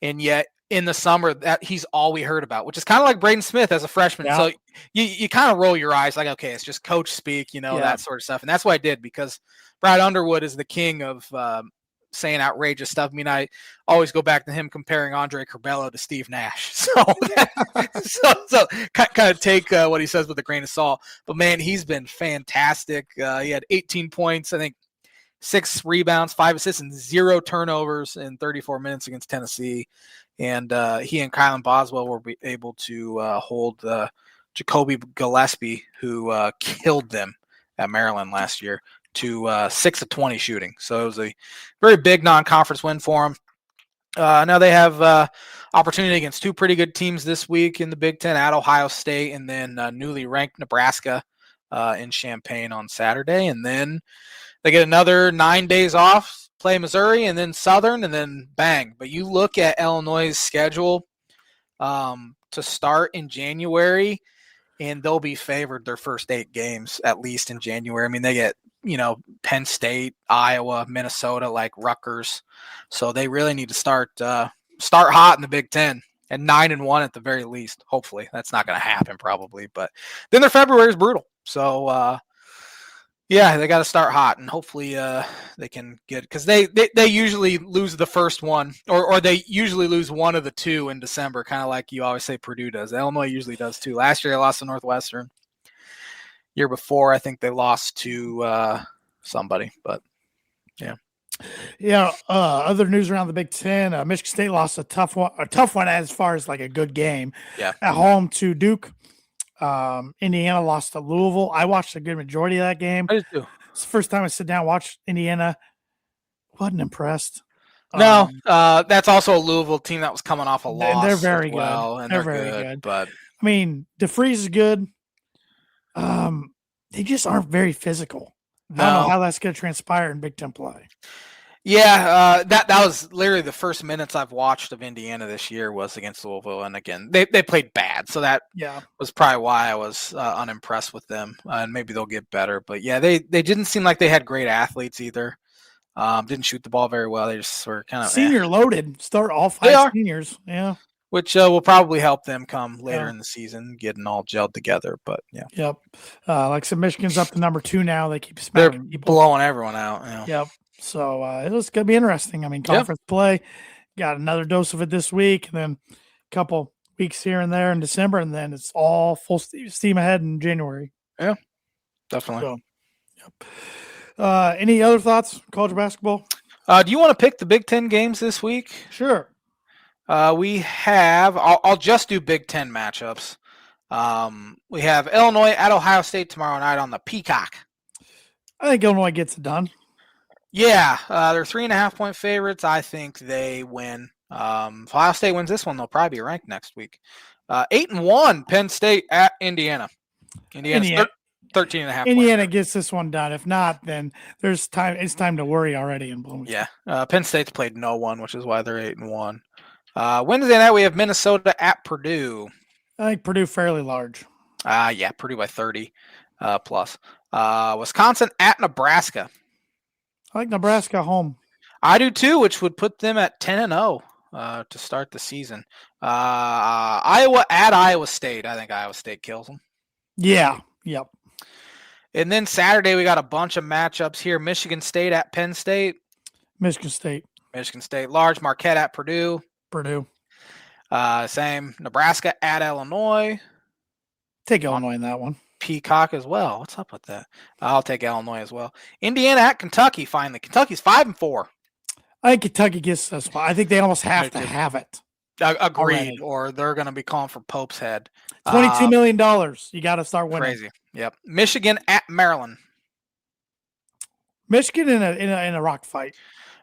And yet in the summer that he's all we heard about, which is kind of like Braden Smith as a freshman. Yeah. So you kind of roll your eyes like, okay, it's just coach speak, that sort of stuff. And that's what I did because Brad Underwood is the king of saying outrageous stuff. I mean, I always go back to him comparing Andre Curbelo to Steve Nash. So kind of take what he says with a grain of salt. But man, he's been fantastic. He had 18 points, I think 6 rebounds, 5 assists, and 0 turnovers in 34 minutes against Tennessee. And he and Kylan Boswell were able to hold Jacoby Gillespie, who killed them at Maryland last year, to 6 of 20 shooting. So it was a very big non-conference win for them. Now they have opportunity against 2 pretty good teams this week in the Big Ten at Ohio State, and then newly ranked Nebraska in Champaign on Saturday. And then they get another 9 days off, play Missouri, and then Southern, and then bang. But you look at Illinois' schedule to start in January, and they'll be favored their first 8 games, at least in January. I mean, they get, Penn State, Iowa, Minnesota, like Rutgers. So they really need to start hot in the Big Ten and 9-1 at the very least. Hopefully that's not going to happen probably, but then their February is brutal. So they got to start hot, and hopefully they can get, because they usually lose the first one, or they usually lose one of the 2 in December, kind of like you always say Purdue does. Illinois usually does too. Last year they lost to Northwestern. Year before, I think they lost to somebody, but yeah. Yeah. Other news around the Big Ten: Michigan State lost a tough one as far as like a good game. Yeah. At home to Duke. Indiana lost to Louisville. I watched a good majority of that game. I did too. It's the first time I sit down and watch Indiana. Wasn't impressed. No, that's also a Louisville team that was coming off a loss. They're very well, good. And they're very good. But I mean, DeFreeze is good. They just aren't very physical. No. I don't know how that's going to transpire in Big Ten play. Yeah, that was literally the first minutes I've watched of Indiana this year was against Louisville, and again they played bad, so that was probably why I was unimpressed with them, and maybe they'll get better. But yeah, they didn't seem like they had great athletes either. Didn't shoot the ball very well. They just were kind of senior loaded. Start all 5 seniors, yeah. Which will probably help them come later in the season, getting all gelled together. But yeah. Yep. Like I said, Michigan's up to number 2 now. They keep smacking They're people. blowing everyone out. Yeah. Yep. So it's going to be interesting. I mean, conference play, got another dose of it this week, and then a couple weeks here and there in December, and then it's all full steam ahead in January. Yeah, definitely. So, any other thoughts, college basketball? Do you want to pick the Big Ten games this week? Sure. We have, I'll just do Big Ten matchups. We have Illinois at Ohio State tomorrow night on the Peacock. I think Illinois gets it done. Yeah, they're 3.5-point favorites. I think they win. If Ohio State wins this one, they'll probably be ranked next week. 8-1 Penn State at Indiana. Indiana's 13.5. Indiana gets this one done. If not, then there's time. It's time to worry already in Bloomington. Yeah, Penn State's played no one, which is why they're 8-1. Wednesday night we have Minnesota at Purdue. I think Purdue fairly large. Yeah, Purdue by 30 plus. Wisconsin at Nebraska. I like Nebraska home. I do too, which would put them at 10-0 to start the season. Iowa at Iowa State. I think Iowa State kills them. Yeah. Yep. And then Saturday we got a bunch of matchups here. Michigan State at Penn State. Michigan State. Michigan State large. Marquette at Purdue. Purdue. Same. Nebraska at Illinois. Take Illinois in that one. Peacock as well. What's up with that? I'll take Illinois as well. Indiana at Kentucky. Finally, Kentucky's 5-4. I think Kentucky gets this one. I think they almost have to have it. Agreed. Already. Or they're going to be calling for Pope's head. $22 million. You got to start winning. Crazy. Yep. Michigan at Maryland. Michigan in a rock fight.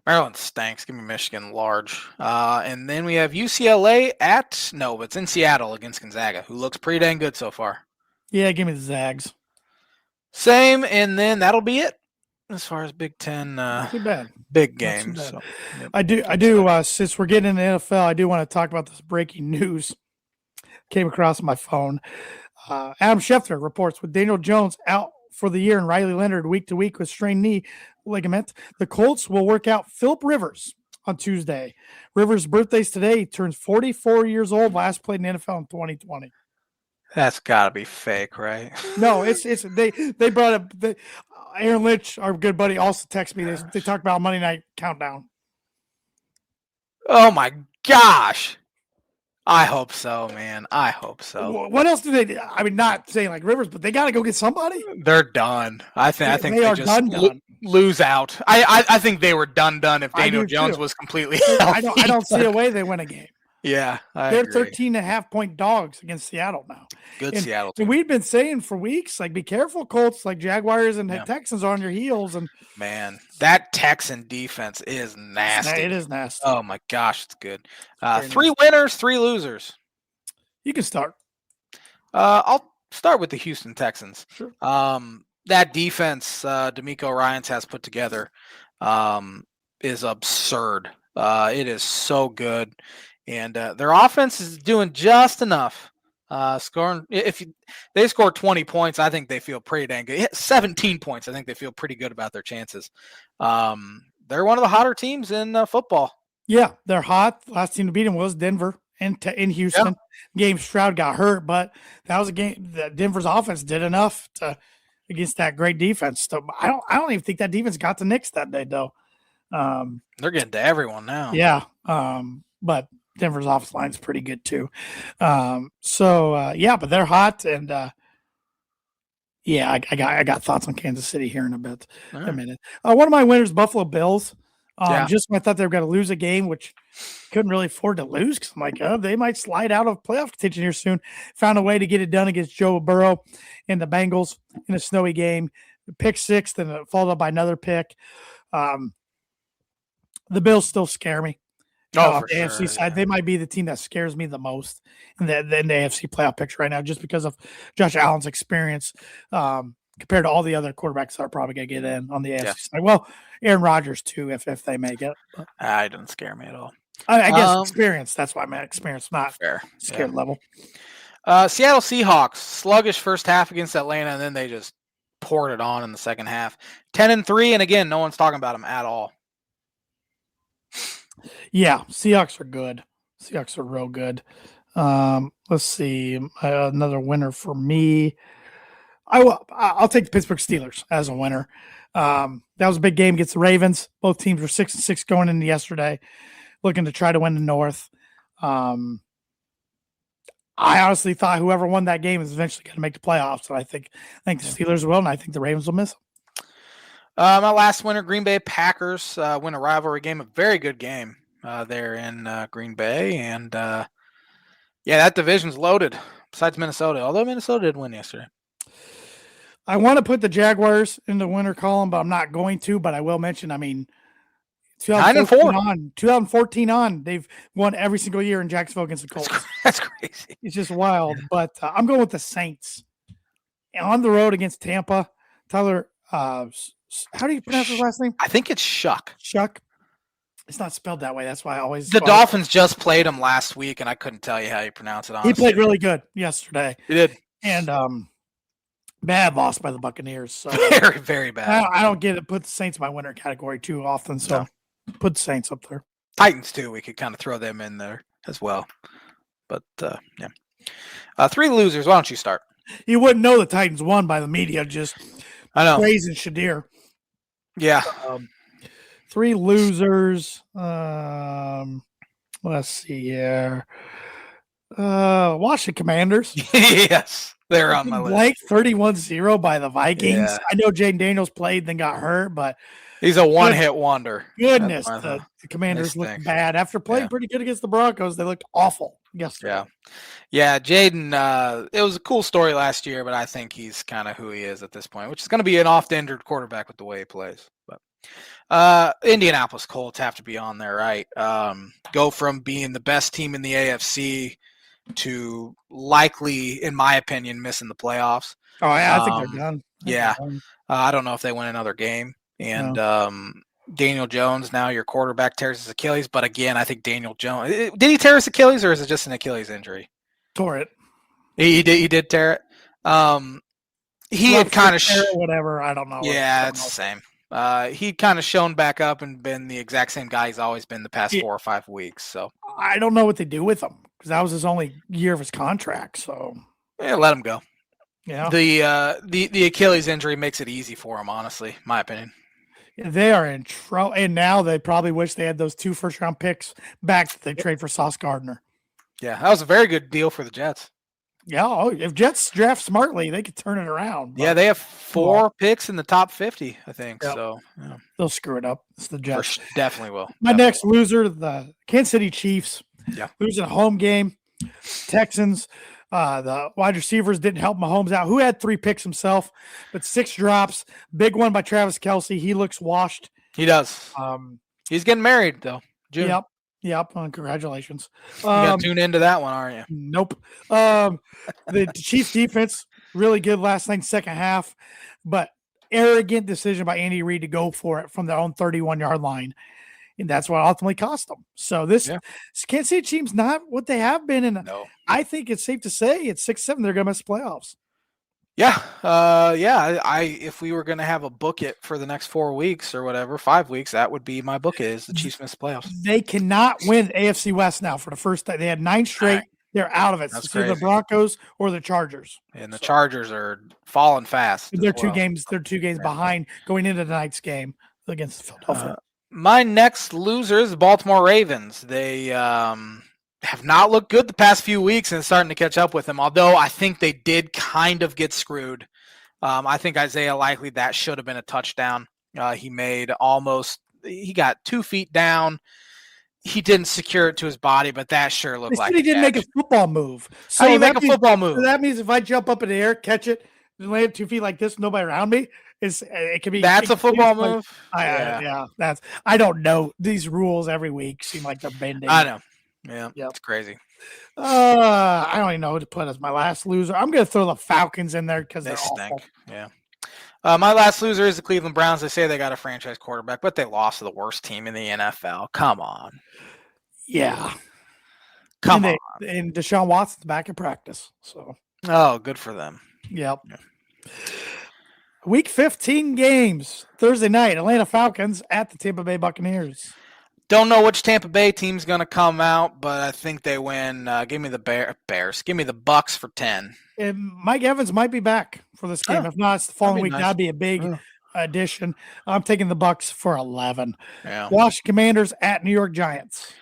Maryland stinks. Give me Michigan large. And then we have UCLA it's in Seattle against Gonzaga, who looks pretty dang good so far. Yeah, give me the Zags. Same, and then that'll be it as far as Big Ten big games. So, yep. I do. Since we're getting into the NFL, I do want to talk about this breaking news. Came across my phone. Adam Schefter reports with Daniel Jones out for the year and Riley Leonard week to week with strained knee ligament, the Colts will work out Phillip Rivers on Tuesday. Rivers' birthday's today. He turns 44 years old. Last played in the NFL in 2020. That's got to be fake, right? No, it's they brought up Aaron Lynch, our good buddy, also texted me. They talked about Monday Night Countdown. Oh my gosh. I hope so, man. I hope so. What else do they do? I mean, not saying like Rivers, but they got to go get somebody. They're done. I think they are just done. Lose out. I think they were done if Daniel Jones was completely healthy. I don't see a way they win a game. Yeah, they're 13.5-point dogs against Seattle now. Good Seattle team. And we've been saying for weeks, like, be careful, Colts. Like Jaguars and Texans are on your heels. And man, that Texan defense is nasty. It is nasty. Oh my gosh, it's good. 3 winners, 3 losers. You can start. I'll start with the Houston Texans. Sure. That defense D'Amico Ryans has put together is absurd. It is so good. And their offense is doing just enough. Scoring, they score 20 points, I think they feel pretty dang good. 17 points, I think they feel pretty good about their chances. They're one of the hotter teams in football. Yeah, they're hot. Last team to beat them was Denver in Houston. Yeah. Game Stroud got hurt, but that was a game that Denver's offense did enough against that great defense. So I don't even think that defense got the Knicks that day, though. They're getting to everyone now. Yeah, but Denver's offense line is pretty good too. But they're hot, and I got thoughts on Kansas City here in a minute. One of my winners, Buffalo Bills. Just when I thought they were going to lose a game, which couldn't really afford to lose because I'm like, oh, they might slide out of playoff contention here soon. Found a way to get it done against Joe Burrow and the Bengals in a snowy game. Pick 6, then followed up by another pick. The Bills still scare me. For the AFC side, they might be the team that scares me the most in the AFC playoff picture right now, just because of Josh Allen's experience compared to all the other quarterbacks that are probably going to get in on the AFC side. Well, Aaron Rodgers too, if they make it. But it doesn't scare me at all. I guess experience. That's why I meant experience, not fair. Scared level. Seattle Seahawks, sluggish first half against Atlanta, and then they just poured it on in the second half. 10-3, and again, no one's talking about them at all. Yeah, Seahawks are good. Seahawks are real good. Let's see. Another winner for me. I'll take the Pittsburgh Steelers as a winner. That was a big game against the Ravens. Both teams were 6-6 going into yesterday, looking to try to win the North. I honestly thought whoever won that game is eventually going to make the playoffs. And I think the Steelers will, and I think the Ravens will miss them. My last winner, Green Bay Packers, win a rivalry game, a very good game there in Green Bay. And, that division's loaded, besides Minnesota, although Minnesota did win yesterday. I want to put the Jaguars in the winner column, but I'm not going to. But I will mention, 2014 on, they've won every single year in Jacksonville against the Colts. That's crazy. It's just wild. But I'm going with the Saints. On the road against Tampa, Tyler, how do you pronounce his last name? I think it's Shuck. Shuck. It's not spelled that way. That's why I always. The Dolphins just played him last week, and I couldn't tell you how you pronounce it. Honestly. He played really good yesterday. He did. And bad loss by the Buccaneers. So very, very bad. I don't get it. Put the Saints in my winner category too often. So put the Saints up there. Titans too. We could kind of throw them in there as well. But three losers. Why don't you start? You wouldn't know the Titans won by the media just praising Shadir. Yeah. Three losers. Let's see here. Washington Commanders. Yes. They're on my list. Like 31-0 by the Vikings. Yeah. I know Jaden Daniels played, then got hurt, but he's a one-hit wonder. Goodness, the Commanders look bad. After playing pretty good against the Broncos, they looked awful yesterday. Yeah, Jaden, it was a cool story last year, but I think he's kind of who he is at this point, which is going to be an oft-injured quarterback with the way he plays. But Indianapolis Colts have to be on there, right? Go from being the best team in the AFC to likely, in my opinion, missing the playoffs. Oh, yeah, I think they're done. I don't know if they win another game. And Daniel Jones, now your quarterback, tears his Achilles. But again, I think Daniel Jones, did he tear his Achilles or is it just an Achilles injury? Tore it. He did tear it. He had kind of whatever. I don't know. Yeah, it's the same. He kind of shown back up and been the exact same guy he's always been the past 4 or 5 weeks. So I don't know what they do with him because that was his only year of his contract. So let him go. Yeah. The Achilles injury makes it easy for him, honestly, my opinion. They are in trouble, and now they probably wish they had those 2 first-round picks back that they trade for Sauce Gardner. Yeah, that was a very good deal for the Jets. Yeah, if Jets draft smartly, they could turn it around. Yeah, they have 4 picks in the top 50, I think. Yep. So they'll screw it up. It's the Jets. Definitely will. Next loser, the Kansas City Chiefs. Yeah, losing a home game. Texans. The wide receivers didn't help Mahomes out, who had 3 picks himself, but 6 drops. Big one by Travis Kelce. He looks washed. He does. He's getting married though. June. Yep. Congratulations. You got to tune into that one, aren't you? Nope. The Chiefs defense really good last night, second half, but arrogant decision by Andy Reid to go for it from their own 31-yard line. And that's what ultimately cost them. So this Kansas City team's not what they have been. And I think it's safe to say at 6-7, they're going to miss the playoffs. Yeah. If we were going to have a book it for the next 4 weeks or whatever, 5 weeks, that would be my book is the Chiefs miss the playoffs. They cannot win AFC West now for the first time. They had 9 straight. Right. They're out of it. It's either the Broncos or the Chargers. And the Chargers are falling fast. They're 2 games. They're 2 games behind going into tonight's game against Philadelphia. My next loser is the Baltimore Ravens. They have not looked good the past few weeks and it's starting to catch up with them, although I think they did kind of get screwed. I think Isaiah Likely, that should have been a touchdown. He made almost he got 2 feet down. He didn't secure it to his body, but that sure looked like he didn't make a football move. So how do you make a football move? So that means if I jump up in the air, catch it, and land 2 feet like this, nobody around me, it can be. That's a football move. I don't know. These rules every week seem like they're bending. I know. Yeah, it's crazy. I don't even know who to put as my last loser. I'm going to throw the Falcons in there because they stink. Awful. Yeah. My last loser is the Cleveland Browns. They say they got a franchise quarterback, but they lost to the worst team in the NFL. Come on. Yeah. Come on. And Deshaun Watson's back in practice. So. Oh, good for them. Yep. Yeah. Week 15 games. Thursday night, Atlanta Falcons at the Tampa Bay Buccaneers. Don't know which Tampa Bay team's going to come out, but I think they win. Give me the Bears. Give me the Bucks for 10. And Mike Evans might be back for this game. If not, it's the following week. Nice. That'd be a big addition. I'm taking the Bucks for 11. Yeah. Washington Commanders at New York Giants.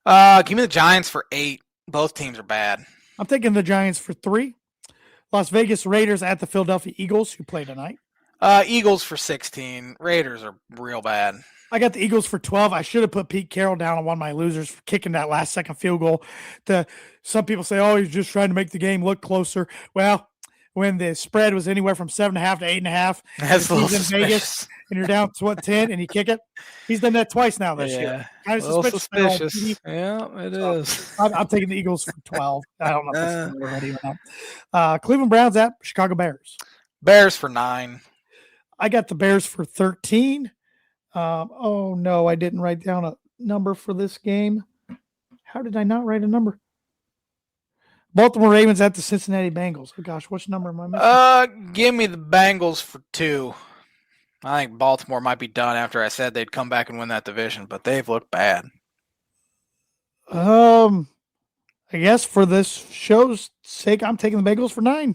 Give me the Giants for 8. Both teams are bad. I'm taking the Giants for 3. Las Vegas Raiders at the Philadelphia Eagles, who play tonight. Eagles for 16. Raiders are real bad. I got the Eagles for 12. I should have put Pete Carroll down on one of my losers for kicking that last-second field goal. Some people say, he's just trying to make the game look closer. Well, when the spread was anywhere from 7.5 to 8.5, that's a little in Vegas, and you're down to 10, and you kick it. He's done that twice now this year. Kind of suspicious. Yeah, it is. I'm taking the Eagles for 12. I don't know if that's already or not. Cleveland Browns at Chicago Bears. Bears for 9. I got the Bears for 13. Oh, no, I didn't write down a number for this game. How did I not write a number? Baltimore Ravens at the Cincinnati Bengals. Oh, gosh, which number am I missing? Give me the Bengals for 2. I think Baltimore might be done after I said they'd come back and win that division, but they've looked bad. I guess for this show's sake, I'm taking the Bengals for 9.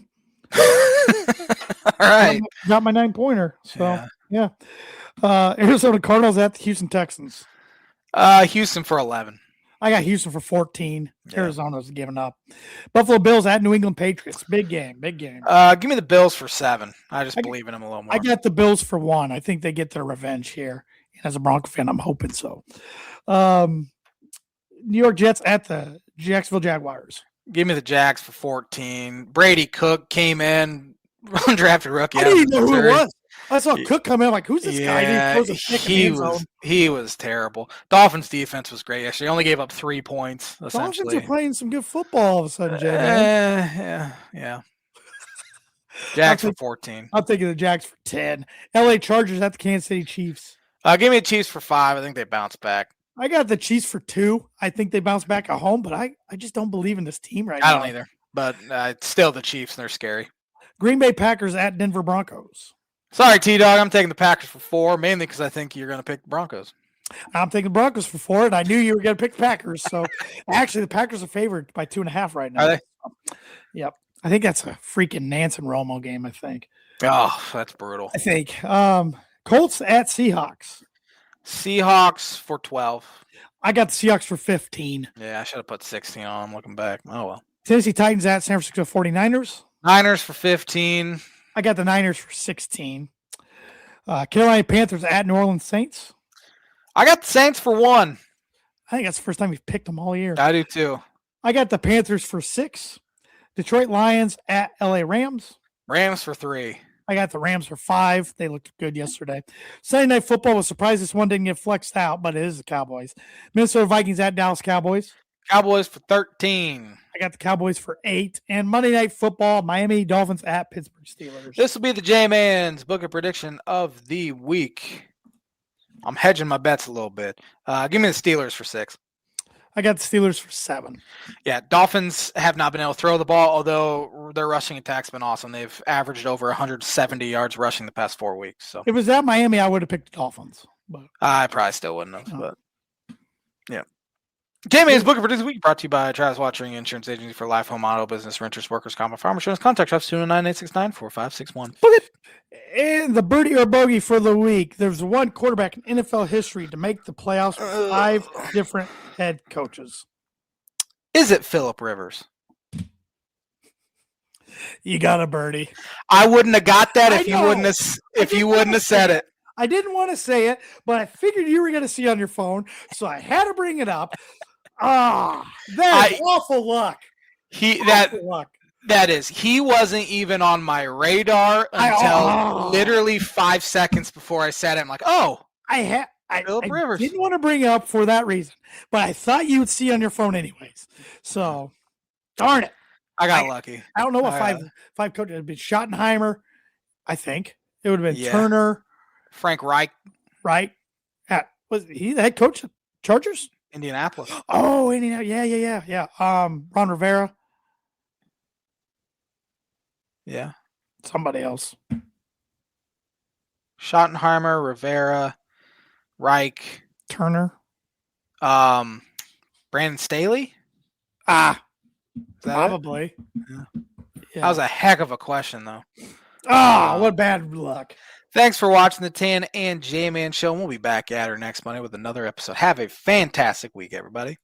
All right. Got my 9-pointer. So, yeah. Arizona Cardinals at the Houston Texans. Houston for 11. I got Houston for 14. Yeah. Arizona's giving up. Buffalo Bills at New England Patriots. Big game. Big game. Give me the Bills for 7. I just believe in them a little more. I got the Bills for 1. I think they get their revenge here. And as a Bronco fan, I'm hoping so. New York Jets at the Jacksonville Jaguars. Give me the Jags for 14. Brady Cook came in, undrafted rookie. I didn't even know who it was. I saw Cook come in. I'm like, who's this guy? He was terrible. Dolphins defense was great. Actually, only gave up 3 points. Essentially, Dolphins are playing some good football all of a sudden, Jay. Yeah. Jags for 14. I'm taking the Jags for 10. LA Chargers at the Kansas City Chiefs. Give me the Chiefs for 5. I think they bounce back. I got the Chiefs for 2. I think they bounce back at home, but I just don't believe in this team right now. I don't either. But still the Chiefs, and they're scary. Green Bay Packers at Denver Broncos. Sorry, T-Dog. I'm taking the Packers for 4, mainly because I think you're going to pick the Broncos. I'm taking the Broncos for 4, and I knew you were going to pick the Packers. So, actually, the Packers are favored by 2.5 right now. Are they? Yep. I think that's a freaking Nance and Romo game, I think. Oh, that's brutal. I think. Colts at Seahawks. Seahawks for 12. I got the Seahawks for 15. Yeah, I should have put 16 on them looking back. Oh, well. Tennessee Titans at San Francisco 49ers. Niners for 15. I got the Niners for 16. Carolina Panthers at New Orleans Saints. I got the Saints for 1. I think that's the first time we've picked them all year. I do too. I got the Panthers for 6. Detroit Lions at LA Rams. Rams for 3. I got the Rams for 5. They looked good yesterday. Sunday Night Football was surprised this one didn't get flexed out, but it is the Cowboys. Minnesota Vikings at Dallas Cowboys. Cowboys for 13. I got the Cowboys for 8. And Monday Night Football, Miami Dolphins at Pittsburgh Steelers. This will be the J-Man's book of prediction of the week. I'm hedging my bets a little bit. Give me the Steelers for 6. I got the Steelers for 7. Yeah, Dolphins have not been able to throw the ball, although their rushing attack's been awesome. They've averaged over 170 yards rushing the past 4 weeks. So if it was at Miami, I would have picked the Dolphins. But I probably still wouldn't have. But yeah. J-Man's book of prediction this week brought to you by Travis Watching Insurance Agency for life, home, auto, business, renters, workers, common, farm insurance. Contact Travis 209-869-4561. And the birdie or bogey for the week. There's one quarterback in NFL history to make the playoffs with 5 different head coaches. Is it Phillip Rivers? You got a birdie. I wouldn't have got that if you wouldn't have said it. I didn't want to say it, but I figured you were going to see on your phone, so I had to bring it up. That is awful luck. That is. He wasn't even on my radar until literally 5 seconds before I said it. I'm like, oh, I didn't want to bring it up for that reason, but I thought you would see on your phone anyways. So, darn it. I got lucky. I don't know what five coaches. It would be Schottenheimer, I think. It would have been Turner. Frank Reich. Right. Was he the head coach of Chargers? Indianapolis. Oh, Indianapolis. Yeah. Ron Rivera. Yeah. Somebody else. Schottenheimer, Rivera, Reich. Turner. Brandon Staley? Probably. Yeah. That was a heck of a question, though. What bad luck. Thanks for watching the Tan and J-Man Show. We'll be back at her next Monday with another episode. Have a fantastic week, everybody.